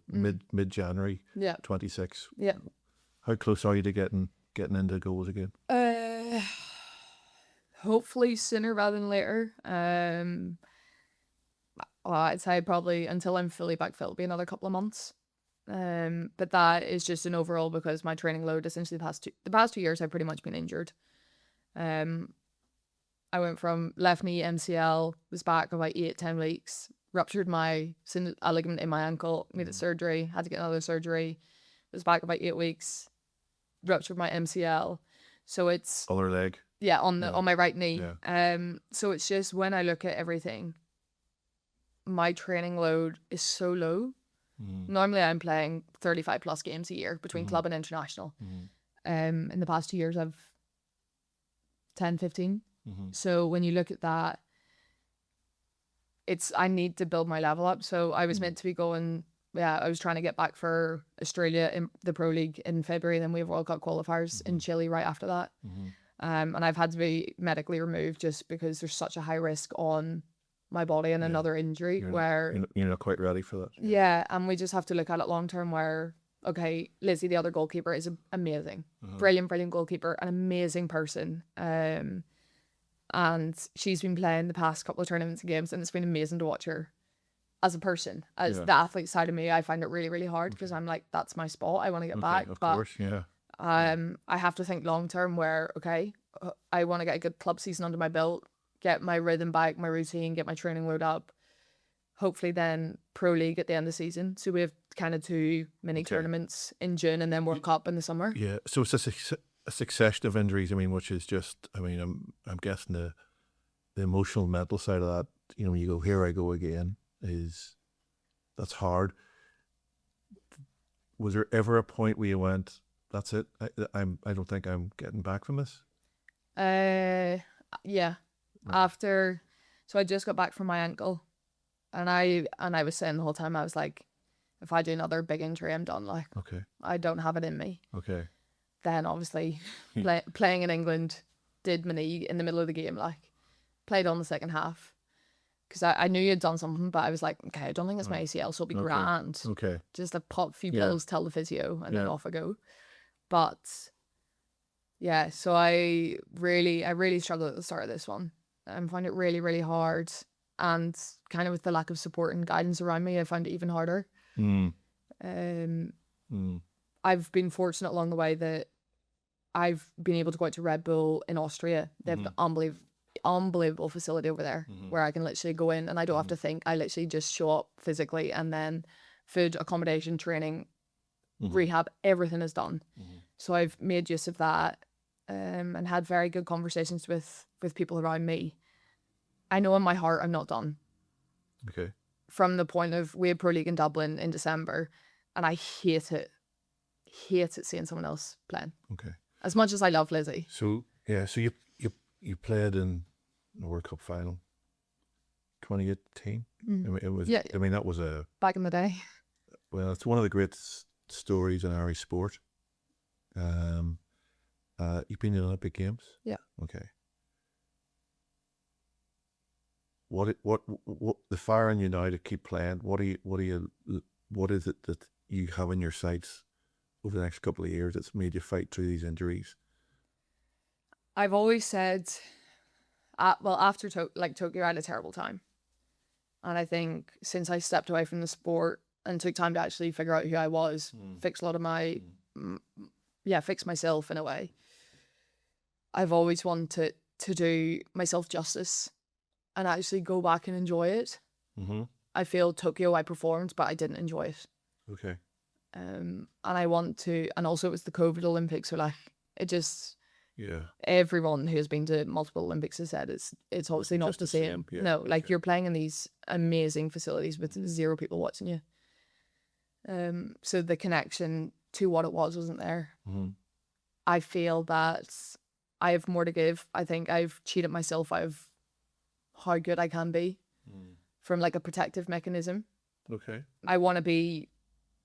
Mid January. Yeah. 26. Yeah. How close are you to getting into goals again? Hopefully sooner rather than later. I'd say probably until I'm fully back fit, it'll be another couple of months. But that is just an overall, because my training load, essentially the past 2 years, I've pretty much been injured. I went from left knee MCL, was back about 8-10 weeks, ruptured a ligament in my ankle, needed surgery, had to get another surgery, was back about 8 weeks, ruptured my MCL. So it's other leg. Yeah, on my right knee. Yeah. So it's just, when I look at everything, my training load is so low. Normally I'm playing 35 plus games a year between club and international. In the past 2 years I've 10, 15. So when you look at that, I need to build my level up. So I was meant to be going, I was trying to get back for Australia in the Pro League in February. Then we have World Cup qualifiers in Chile right after that. And I've had to be medically removed just because there's such a high risk on my body and another injury you're not quite ready for that. Yeah, and we just have to look at it long term where, okay, Lizzie, the other goalkeeper, is amazing. Brilliant goalkeeper, an amazing person. And she's been playing the past couple of tournaments and games, and it's been amazing to watch her as a person. As the athlete side of me, I find it really, really hard because I'm like, that's my spot. I want to get back. Of course, yeah. I have to think long term where, okay, I want to get a good club season under my belt, get my rhythm back, my routine, get my training load up. Hopefully then Pro League at the end of the season. So we have kind of 2 mini tournaments in June and then World Cup in the summer. Yeah, so it's a succession of injuries, I mean, which is just, I mean, I'm guessing the emotional, mental side of that, you know, when you go, here I go again, that's hard. Was there ever a point where you went, that's it, I don't think I'm getting back from this? Yeah. After, so I just got back from my ankle, and I was saying the whole time, I was like, if I do another big injury, I'm done. Like, okay, I don't have it in me. Okay. Then obviously playing in England, did my knee in the middle of the game, like played on the second half because I knew you'd done something, but I was like, okay, I don't think it's my ACL, so it'll be grand. Okay. Just a pop a few pills, tell the physio, and then off I go. But yeah, so I really struggled at the start of this one. I found it really, really hard, and kind of with the lack of support and guidance around me, I found it even harder. I've been fortunate along the way that I've been able to go out to Red Bull in Austria. They have an unbelievable facility over there where I can literally go in and I don't have to think. I literally just show up physically, and then food, accommodation, training, rehab, everything is done. So I've made use of that and had very good conversations with people around me. I know in my heart I'm not done. Okay. From the point of, we had Pro League in Dublin in December, and I hate it seeing someone else playing. Okay. As much as I love Lizzie. So yeah, so you played in the World Cup final, 2018. I mean, it was. I mean, that was back in the day. Well, it's one of the great stories in Irish sport. You've been in the Olympic Games. Yeah. Okay. What the fire in you now to keep playing? What is it that you have in your sights over the next couple of years that's made you fight through these injuries? I've always said, after Tokyo, I had a terrible time. And I think since I stepped away from the sport and took time to actually figure out who I was, fix a lot of my, fix myself in a way, I've always wanted to do myself justice and actually go back and enjoy it. I feel Tokyo, I performed, but I didn't enjoy it. Okay. And I want to, and also it was the COVID Olympics, so like it just, everyone who has been to multiple Olympics has said it's obviously not the same. Yeah, no, like you're playing in these amazing facilities with 0 people watching you. So the connection to what it wasn't there. I feel that I have more to give. I think I've cheated myself out of how good I can be from like a protective mechanism. Okay. I want to be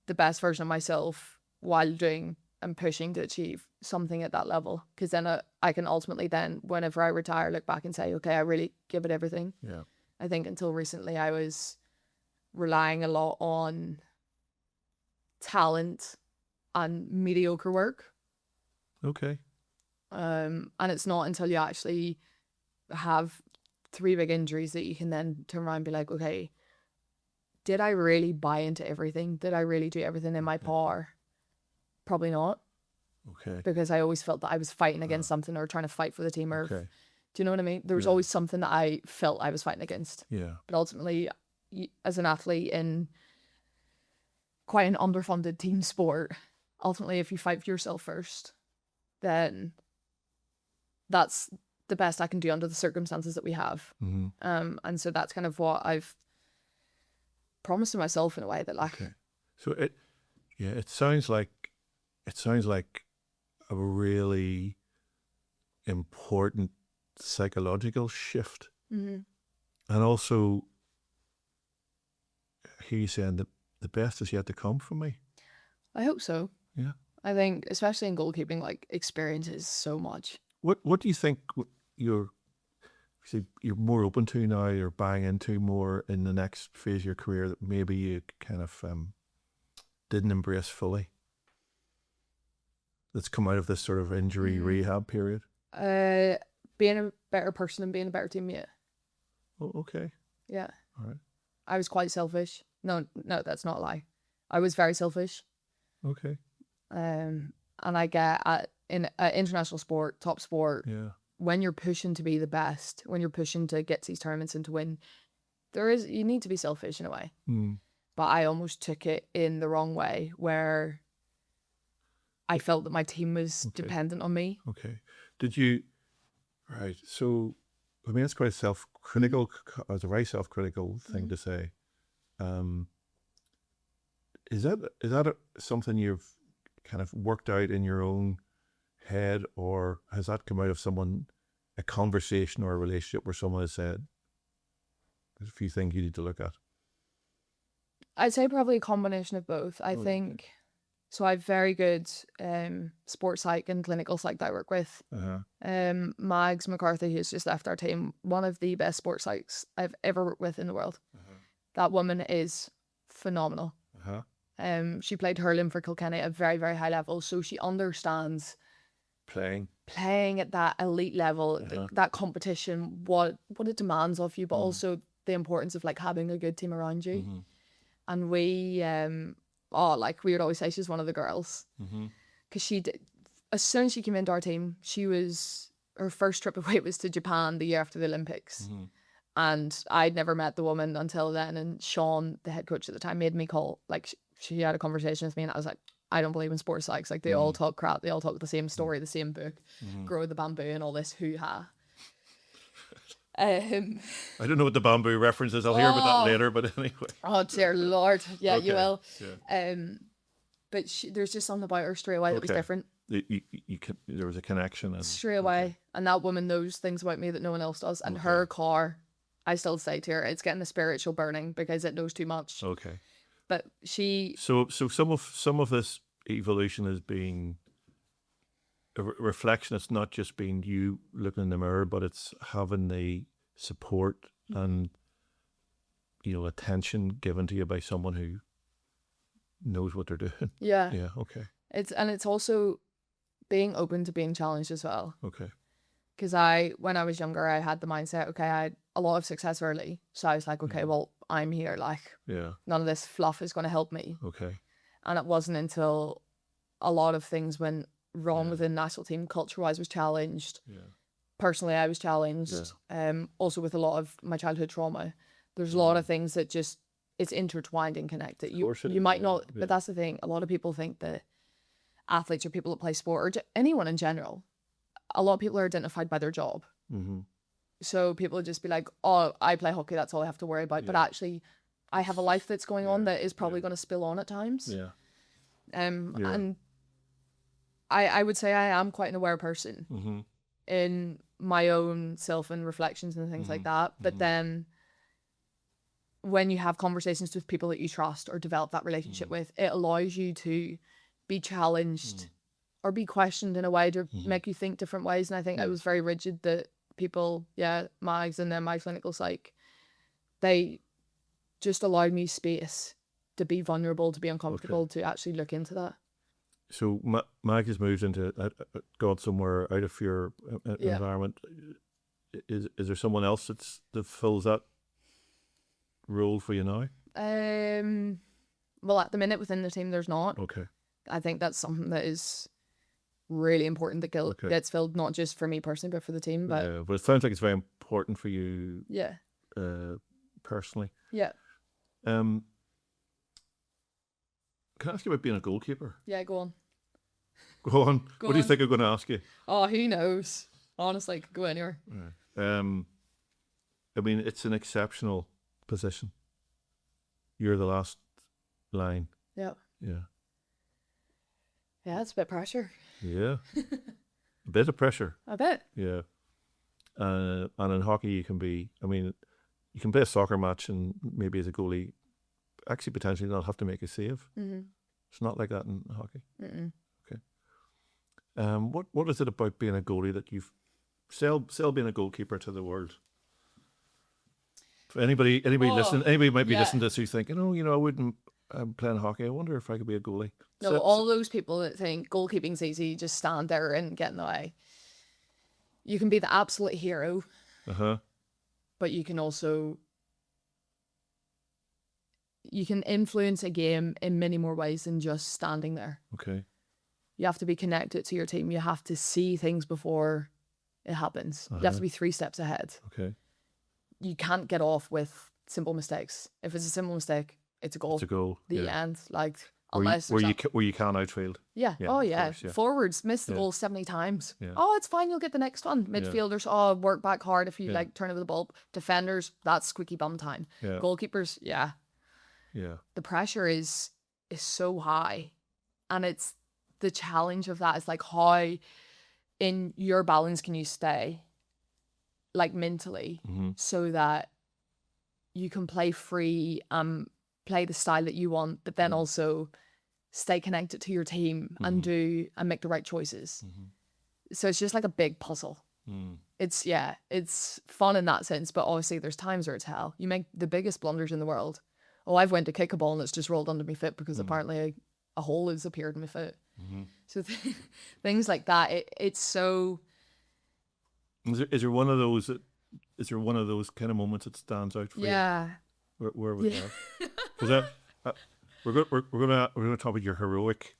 the best version of myself while doing and pushing to achieve something at that level, because then I can ultimately then, whenever I retire, look back and say, okay, I really give it everything. Yeah. I think until recently I was relying a lot on talent and mediocre work. Okay. And it's not until you actually have 3 big injuries that you can then turn around and be like, okay, did I really buy into everything? Did I really do everything in my power? Probably not. Okay. Because I always felt that I was fighting against something or trying to fight for the team. Or, Okay. do you know what I mean? There was always something that I felt I was fighting against. Yeah. But ultimately, as an athlete in quite an underfunded team sport, ultimately, if you fight for yourself first, then that's the best I can do under the circumstances that we have. And so that's kind of what I've promise to myself in a way that like Okay. So it sounds like a really important psychological shift, mhm. and also hear you saying that the best is yet to come from me. I hope so. Yeah. I think especially in goalkeeping, like experience is so much. What do you think you're you're more open to now, or buying into more in the next phase of your career that maybe you kind of didn't embrace fully? That's come out of this sort of injury rehab period. Being a better person and being a better teammate. Oh, okay. Yeah. All right. I was quite selfish. No, that's not a lie. I was very selfish. Okay. And I get in international sport, top sport, Yeah. when you're pushing to be the best, when you're pushing to get to these tournaments and to win, you need to be selfish in a way. Mm. But I almost took it in the wrong way, where I felt that my team was dependent on me. Okay. Did you? Right. So, I mean, it's quite self-critical. It's a very self-critical thing to say. Is that something you've kind of worked out in your own head, or has that come out of a conversation or a relationship where someone has said, "There's a few things you need to look at"? I'd say probably a combination of both. I think so. I've very good sports psych and clinical psych that I work with. Mags McCarthy, who's just left our team, one of the best sports psychs I've ever worked with in the world. That woman is phenomenal. She played hurling for Kilkenny at a very, very high level, so she understands playing at that elite level, that competition, what it demands of you, but also the importance of like having a good team around you. And we we would always say she's one of the girls, because she did, as soon as she came into our team, her first trip away was to Japan the year after the Olympics. And I'd never met the woman until then, and Sean, the head coach at the time, made me call, like, she had a conversation with me, and I was like, I don't believe in sports psychs. Like, they all talk crap, they all talk the same story, the same book, Grow the Bamboo and all this hoo-ha. I don't know what the bamboo reference is. I'll hear about that later, but anyway. Oh dear Lord. Yeah, Okay. you will. Yeah. But there's just something about her straight away that was different. There was a connection. And, straight away. And that woman knows things about me that no one else does. And her car, I still say to her, it's getting a spiritual burning because it knows too much. Okay. But she... So some of this evolution is being a reflection. It's not just being you looking in the mirror, but it's having the support and attention given to you by someone who knows what they're doing. Yeah. Yeah. Okay. It's also being open to being challenged as well. Okay. Because when I was younger, I had the mindset, okay, I had a lot of success early. So I was like, okay, well, I'm here. Like, none of this fluff is going to help me. Okay. And it wasn't until a lot of things went wrong within the national team, culture-wise, was challenged. Yeah. Personally, I was challenged. Also with a lot of my childhood trauma. There's a lot of things that just, it's intertwined and connected. You might not, but that's the thing. A lot of people think that athletes or people that play sport, or anyone in general, a lot of people are identified by their job. So people would just be like, oh, I play hockey, that's all I have to worry about. But actually, I have a life that's going on that is probably going to spill on at times. And I would say I am quite an aware person in my own self and reflections and things like that. But then when you have conversations with people that you trust or develop that relationship with, it allows you to be challenged or be questioned in a way to make you think different ways. And I think I was very rigid that people, Mags and then my clinical psych, they just allowed me space to be vulnerable, to be uncomfortable, to actually look into that. So Mag has moved into, gone somewhere out of your environment. Is there someone else that fills that role for you now? Well, at the minute within the team, there's not. Okay. I think that's something that is really important that gets filled, not just for me personally, but for the team. But it sounds like it's very important for you. Yeah. Personally. Yeah. Can I ask you about being a goalkeeper? Yeah, go on. Go on. What do you think I'm going to ask you? Oh, who knows? Honestly, I could go anywhere. Right. I mean, it's an exceptional position. you're the last line. Yeah. Yeah. Yeah, it's a bit pressure. Yeah. A bit of pressure. I bet. Yeah. And in hockey, you can play a soccer match and maybe as a goalie, actually potentially not have to make a save. Mm-hmm. It's not like that in hockey. Mm-mm. What is it about being a goalie that you've sell being a goalkeeper to the world? For anybody listening, anybody might be listening to this who's thinking, I wouldn't. I'm playing hockey. I wonder if I could be a goalie. No, all those people that think goalkeeping's easy, just stand there and get in the way. You can be the absolute hero, but you can also influence a game in many more ways than just standing there. Okay. You have to be connected to your team. You have to see things before it happens. You have to be 3 steps ahead. Okay. You can't get off with simple mistakes. If it's a simple mistake, it's a goal. It's a goal. The end. Like, where unless you can outfield. Yeah. Yeah, Oh, yeah. course, yeah. Forwards miss the goal 70 times. Yeah. Oh, it's fine. You'll get the next one. Midfielders, work back hard if you turn over the ball. Defenders, that's squeaky bum time. Yeah. Goalkeepers, yeah. Yeah. The pressure is so high. And it's the challenge of that is like, how in your balance can you stay, like, mentally, so that you can play free, play the style that you want, but then also stay connected to your team and make the right choices. So it's just like a big puzzle. It's fun in that sense, but obviously there's times where it's hell. You make the biggest blunders in the world. Oh, I've went to kick a ball and it's just rolled under my foot because apparently a hole has appeared in my foot. So things like that. It's so. Is there one of those? Is there one of those kind of moments that stands out for you? Yeah. Where was that? Was that? We're gonna talk about your heroic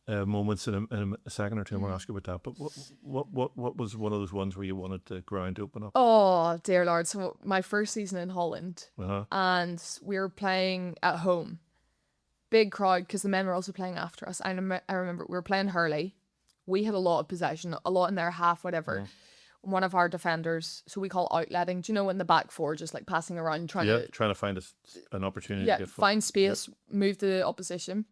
moments in a second or two. I'm gonna ask you about that. But what was one of those ones where you wanted the ground to open up? Oh dear Lord! So my first season in Holland, and we were playing at home, big crowd because the men were also playing after us. I remember we were playing hurley. We had a lot of possession, a lot in their half, whatever. One of our defenders, so we call outletting. Do you know when the back four just like passing around trying to find an opportunity? Yeah, find space, move to the opposition.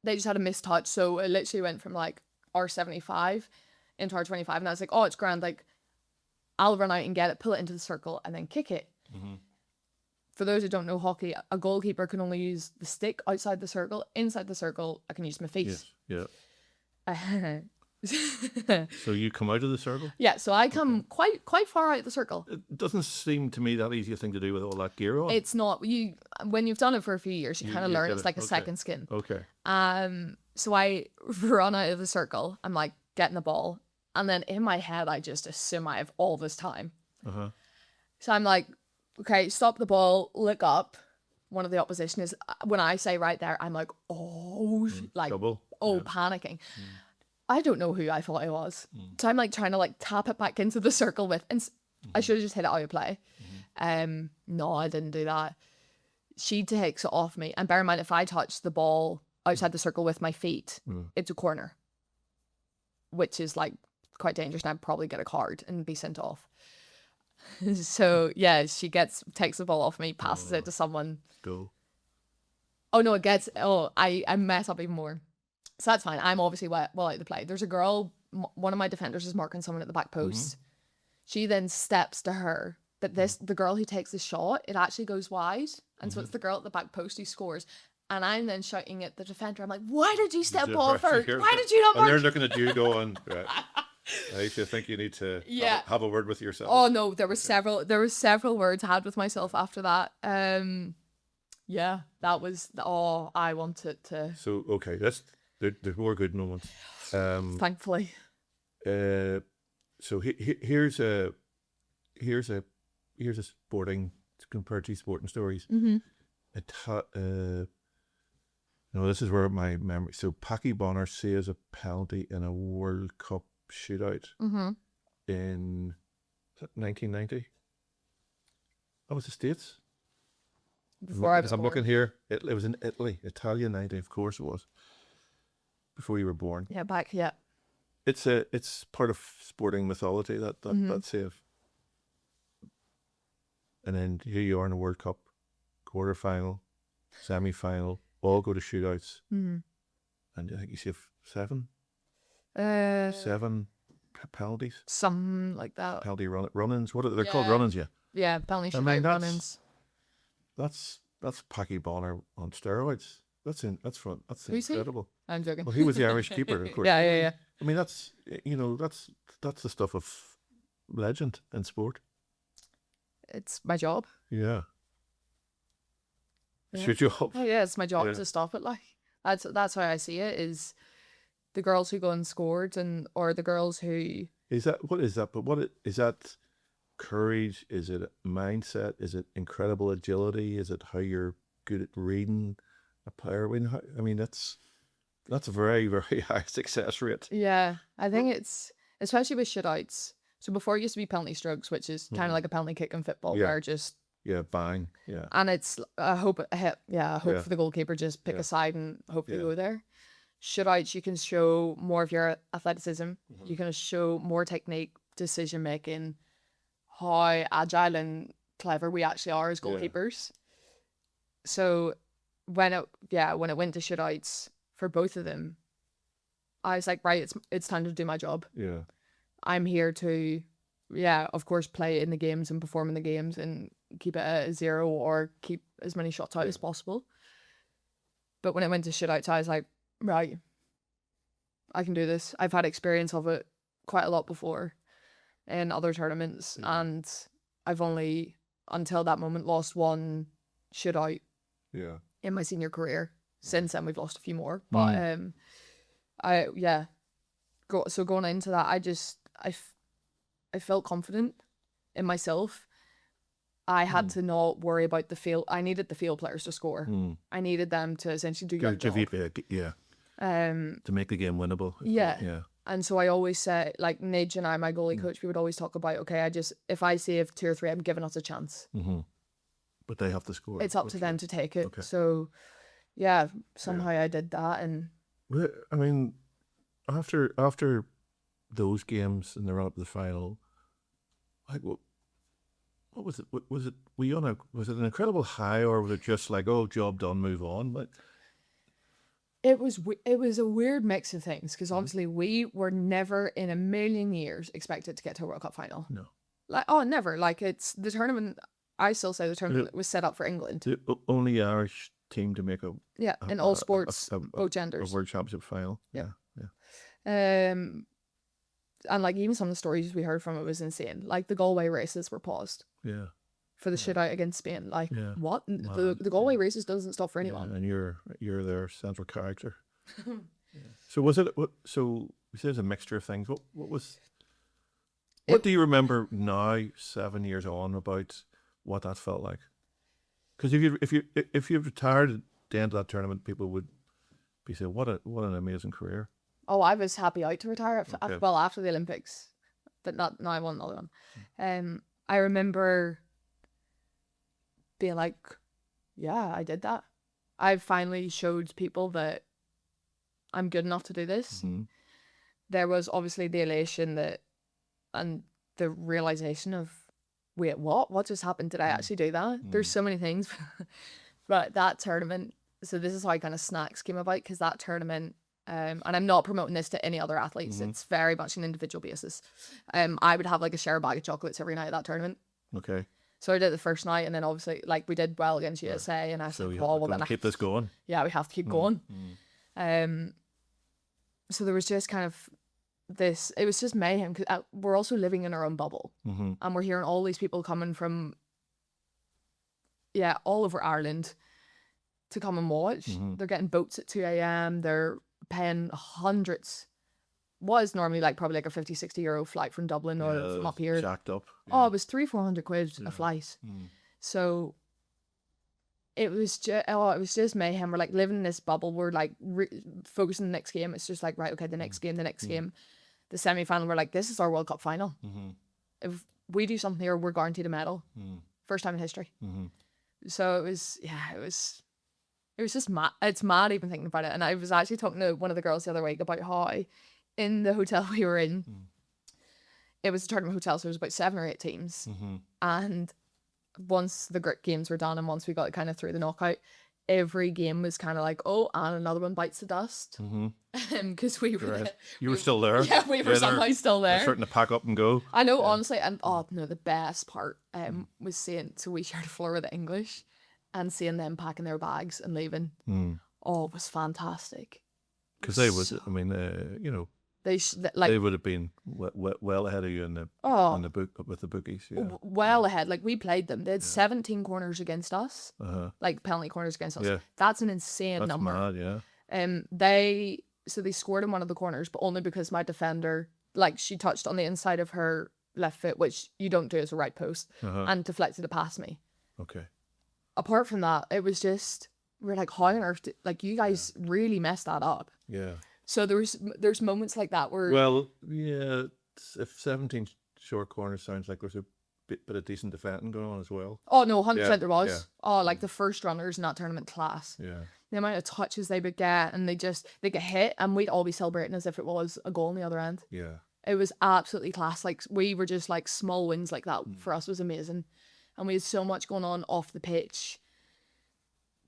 They just had a missed touch, so it literally went from like our 75 into our 25, and I was like, oh, it's grand. Like, I'll run out and get it, pull it into the circle, and then kick it. For those who don't know hockey, a goalkeeper can only use the stick outside the circle. Inside the circle, I can use my feet. Yes. Yeah. So you come out of the circle? Yeah, so I come quite far out of the circle. It doesn't seem to me that easy a thing to do with all that gear on. It's not. When you've done it for a few years, you kind of learn. It's like a second skin. Okay. So I run out of the circle. I'm like getting the ball, and then in my head, I just assume I have all this time. So I'm like, okay, stop the ball, look up. One of the opposition is, when I say right there, I'm like, Double. Panicking. I don't know who I thought I was. So I'm like trying to like tap it back into the circle with, and I should have just hit it out of play. No, I didn't do that. She takes it off me. And bear in mind, if I touch the ball outside the circle with my feet, it's a corner, which is like quite dangerous. And I'd probably get a card and be sent off. So yeah, she takes the ball off me, passes it to someone. Go. Oh no, I mess up even more. So that's fine. I'm obviously well out of the play. There's a girl, one of my defenders is marking someone at the back post. She then steps to her. But the girl who takes the shot, it actually goes wide. And so it's the girl at the back post who scores. And I'm then shouting at the defender. I'm like, why did you step off her? Why did you not mark? And they're looking at you going, right. Ayeisha, I think you need to have a word with yourself. Oh no, there were several words I had with myself after that. Yeah, that was I wanted to. So okay, there's more good moments. Thankfully. So here's a sporting, compared to sporting stories. This is where my memory. So Packy Bonner saves a penalty in a World Cup shootout in 1990. That was the States. I'm looking here. It was in Italy, Italia 90. Of course it was. Before you were born. Yeah, back. Yeah. It's part of sporting mythology, that save. And then here you are in the World Cup quarterfinal semi-final, all go to shootouts, Mm-hmm. and I think you see seven Uh, penalties, something like that. penalty run-ins. What are they're called? Yeah. Run-ins, yeah. Yeah, penalty I mean, shootout run-ins. that's Packy Bonner on steroids. That's Who's he? incredible. I'm joking. Well, he was the Irish keeper, of course. Yeah. I mean, that's the stuff of legend in sport. It's my job. Yeah. It's Yeah. your job. Oh yeah, it's my job Yeah. to stop it. Like that's how I see it. Is the girls who go and scored, or the girls who Is that what is that? But is that? Courage? Is it mindset? Is it incredible agility? Is it how you're good at reading a player? I mean, that's a very, very high success rate. Yeah, I think it's especially with shutouts. So before it used to be penalty strokes, which is kind of like a penalty kick in football, Yeah. where just Yeah, bang. Yeah. and it's I hope for the goalkeeper just pick Yeah. a side and hope they Yeah. go there. Shutouts, you can show more of your athleticism. You can show more technique, decision making, how agile and clever we actually are as Yeah. goalkeepers. So when it went to shutouts for both of them, I was like, right, it's time to do my job. Yeah. I'm here to, of course, play in the games and perform in the games and keep it at a 0 or keep as many shots out as possible. But when it went to shutouts, I was like, right, I can do this. I've had experience of it quite a lot before in other tournaments, and I've only, until that moment, lost one shootout Yeah. in my senior career. Since then, we've lost a few more. But going into that, I felt confident in myself. I had to not worry about the field. I needed the field players to score. I needed them to essentially do their job. Yeah. To make the game winnable. Yeah. Yeah. And so I always say, like Nidge and I, my goalie coach, we would always talk about, okay, if I save 2 or 3, I'm giving us a chance. Mm-hmm. But they have to score. It's up to them to take it. Okay. So, yeah, somehow I did that. And Well, I mean, after those games and the run up to the final, like what was it? Was it was it an incredible high, or was it just like, oh, job done, move on? Like, it was a weird mix of things, because obviously we were never in a million years expected to get to a World Cup final. no, Like, oh, never. Like, it's the tournament. I still say the tournament was set up for England. the only Irish team to make in all sports, both genders. a World Championship final. Yeah. Yeah. And like even some of the stories we heard from it was insane. Like the Galway races were paused Yeah. for the shootout against Spain. Like what? Wow. The Galway races doesn't stop for anyone. Yeah, and you're their central character. So was it? So we said it's a mixture of things. What was? What do you remember now, 7 years on, about what that felt like? Because if you retired at the end of that tournament, people would be saying, "What an amazing career." Oh, I was happy out to retire Okay. after the Olympics, but not now. I want another one. I remember being like, "Yeah, I did that. I finally showed people that I'm good enough to do this." Mm-hmm. There was obviously the elation and the realization of, wait, what just happened? Did I actually do that? There's so many things. But that tournament, so this is how kind of snacks came about, because that tournament, and I'm not promoting this to any other athletes, it's very much an individual basis. I would have like a share bag of chocolates every night at that tournament. Okay. So I did it the first night, and then obviously like we did well against USA, and I So said, you well, have then to keep this going. yeah, we have to keep going. So there was just kind of this, it was just mayhem, because we're also living in our own bubble, and we're hearing all these people coming from all over Ireland to come and watch. They're getting boats at 2 a.m. They're paying hundreds, what is normally like probably like a 50-60 euro flight from Dublin or from up here. Jacked up. Oh, it was 300-400 quid a flight. So it was just mayhem. We're like living in this bubble. We're like focusing on the next game. It's just like, right, okay, the next game. The semi-final, we're like, this is our World Cup final. If we do something here, we're guaranteed a medal. First time in history. So it was just mad. It's mad even thinking about it. And I was actually talking to one of the girls the other week about how in the hotel we were in, it was a tournament hotel, so it was about 7 or 8 teams. And once the games were done and once we got kind of through the knockout, every game was kind of like, oh, and another one bites the dust. Because we were Right. You were still there. yeah, we were they're somehow still there. starting to pack up and go. I know, honestly, and oh no, the best part was seeing, so we shared a floor with the English and seeing them packing their bags and leaving. Oh, it was fantastic. Because they was, I mean, you know, They like they would have been well ahead of you in the oh on the book with the bookies. Yeah. well ahead. Like we played them. They had 17 corners against us, Uh-huh. like penalty corners against us. Yeah. That's an insane That's number. mad. Yeah. They scored in one of the corners, but only because my defender, like, she touched on the inside of her left foot, which you don't do as a right post, and deflected it past me. Okay. Apart from that, it was just, we're like, how on earth like, you guys really messed that up. Yeah. So there's moments like that where Well, yeah. If 17 short corners sounds like there's a bit of decent defending going on as well. oh no, 100% Yeah, there was. yeah. Oh, like the first runners in that tournament class. Yeah. The amount of touches they would get, and they get hit, and we'd all be celebrating as if it was a goal on the other end. Yeah. It was absolutely class. Like, we were just like, small wins like that for us was amazing. And we had so much going on off the pitch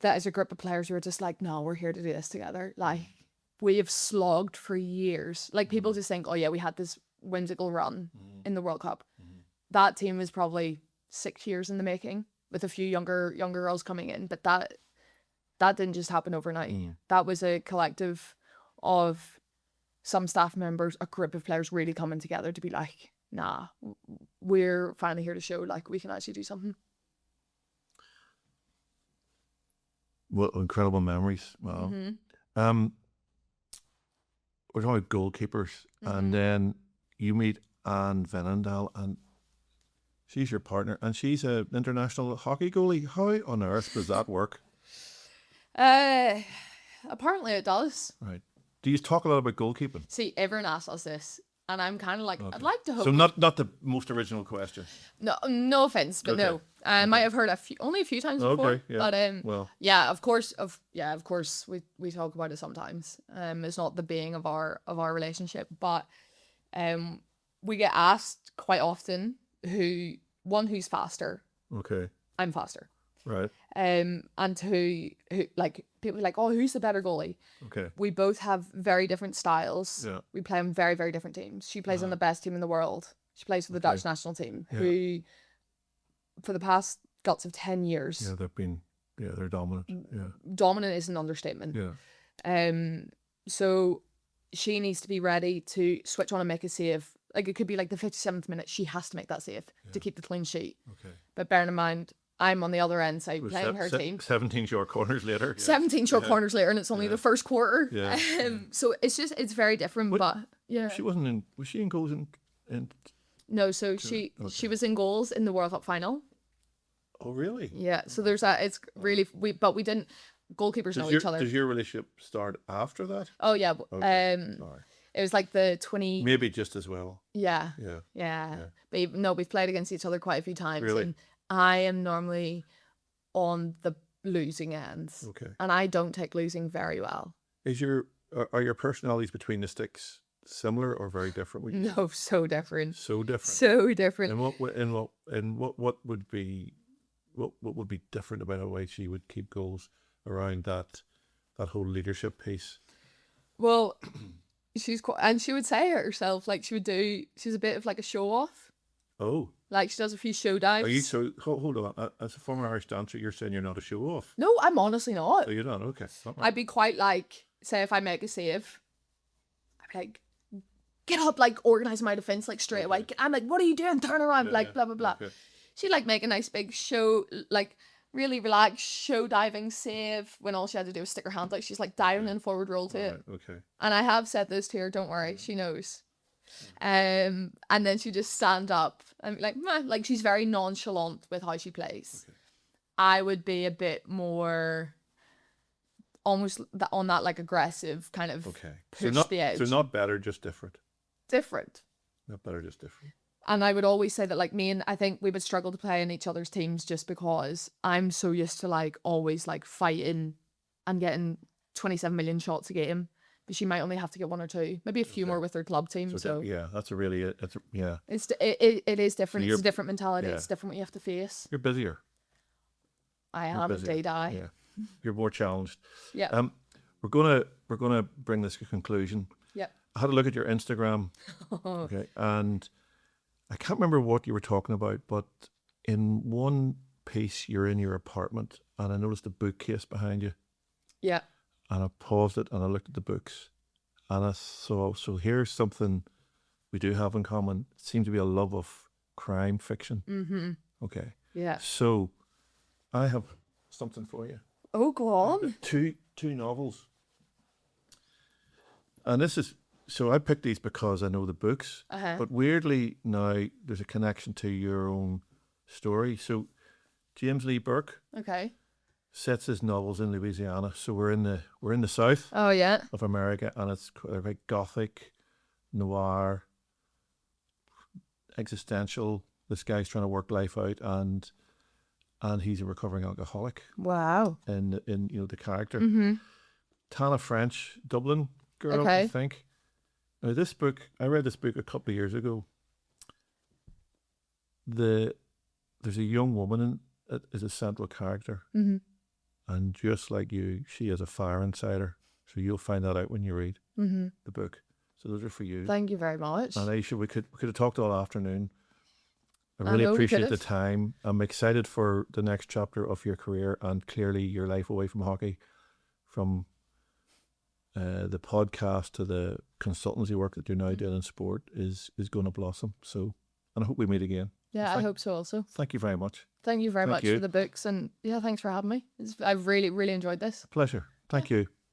that as a group of players, we were just like, no, we're here to do this together. Like, we have slogged for years. Like, people just think, oh yeah, we had this whimsical run in the World Cup. That team was probably 6 years in the making, with a few younger girls coming in. But that didn't just happen overnight. That was a collective of some staff members, a group of players really coming together to be like, nah, we're finally here to show like we can actually do something. What incredible memories. Wow. We're talking about goalkeepers, and then you meet Anne Venendal, and she's your partner, and she's an international hockey goalie. How on earth does that work? Apparently it does. Right. Do you talk a lot about goalkeeping? See, everyone asks us this, and I'm kind of like, I'd like to hope. So not the most original question. No offense, but Okay. no. I might have heard only a few times before. Okay, yeah. But Well. yeah, of course, we talk about it sometimes. It's not the being of our relationship, but we get asked quite often who's faster. Okay. I'm faster. Right. And who like people are like, oh, who's the better goalie? Okay. We both have very different styles. Yeah. We play on very, very different teams. She plays on the best team in the world. She plays for the Dutch national team, who, for the past guts of 10 years, Yeah, they're dominant. Yeah. dominant is an understatement. Yeah. So she needs to be ready to switch on and make a save. Like, it could be like the 57th minute, she has to make that save to keep the clean sheet. Okay. But bearing in mind, I'm on the other end, so playing her team. 17 short corners later. Yeah. 17 short corners later, and it's only the first quarter. Yeah. So it's very different, but yeah. Was she in goals in No, so she was in goals in the World Cup final. Oh really? Yeah, so there's that. It's really we didn't. Goalkeepers know each other. Does your relationship start after that? Oh yeah, Okay. Sorry. it was like the 20. Maybe just as well. Yeah, Yeah. yeah. But we've played against each other quite a few times. Really? And I am normally on the losing ends. Okay. And I don't take losing very well. Are your personalities between the sticks similar or very different? No, so different. So different. So different. And what would be different about the way she would keep goals around that whole leadership piece? Well, she's quite, and she would say it herself. Like, she's a bit of like a show off. Oh. Like, she does a few show dives. Are you so? Hold on. As a former Irish dancer, you're saying you're not a show off? No, I'm honestly not. So you're not? Okay. Not right. I'd be quite like, say if I make a save, I'd be like, get up, like organise my defence like straight away. I'm like, what are you doing? Turn around, like blah blah blah. Okay. She'd like make a nice big show, like really relaxed show diving save when all she had to do was stick her hand out. She's like diving in forward roll to it. Right, okay. And I have said this to her, don't worry, she knows. And then she just stand up and be like, meh. Like, she's very nonchalant with how she plays. Okay. I would be a bit more almost on that like aggressive kind of push the edge. So not better, just different. Different. Not better, just different. And I would always say that, like, I think we would struggle to play in each other's teams just because I'm so used to like always like fighting and getting 27 million shots a game. But she might only have to get one or two, maybe a few more with her club team. So yeah, that's a really yeah. It is different. So it's a different mentality. yeah. It's different what you have to face. You're busier. I am indeed. Yeah. You're more challenged. Yeah. We're gonna bring this to a conclusion. Yeah. I had a look at your Instagram, okay, and I can't remember what you were talking about, but in one piece you're in your apartment, and I noticed a bookcase behind you, Yeah. and I paused it and I looked at the books, and I saw, so here's something we do have in common. It seemed to be a love of crime fiction. Mm-hmm. Okay, Yeah. so I have something for you. Oh, go on. Two novels, and this is, so I picked these because I know the books, Uh-huh. but weirdly now there's a connection to your own story. So James Lee Burke Okay. sets his novels in Louisiana. So we're in the south Oh, yeah. of America, and they're very gothic, noir, existential. This guy's trying to work life out, and he's a recovering alcoholic. Wow. In the character, Mm-hmm. Tana French, Dublin girl, I Okay. think. Now this book, I read this book a couple of years ago. There's a young woman in it is a central character, Mm-hmm. and just like you, she is a fire inside her. So you'll find that out when you read Mm-hmm. the book. So those are for you. Thank you very much. And Ayeisha, we could have talked all afternoon. I I really know we appreciate could the have. time. I'm excited for the next chapter of your career, and clearly your life away from hockey, from the podcast to the consultancy work that you're now doing in sport is going to blossom. So, and I hope we meet again. Yeah, I Thank- hope so also. Thank you very much. Thank you very Thank much you. for the books, and yeah, thanks for having me. I've really, really enjoyed this. Pleasure. Thank you.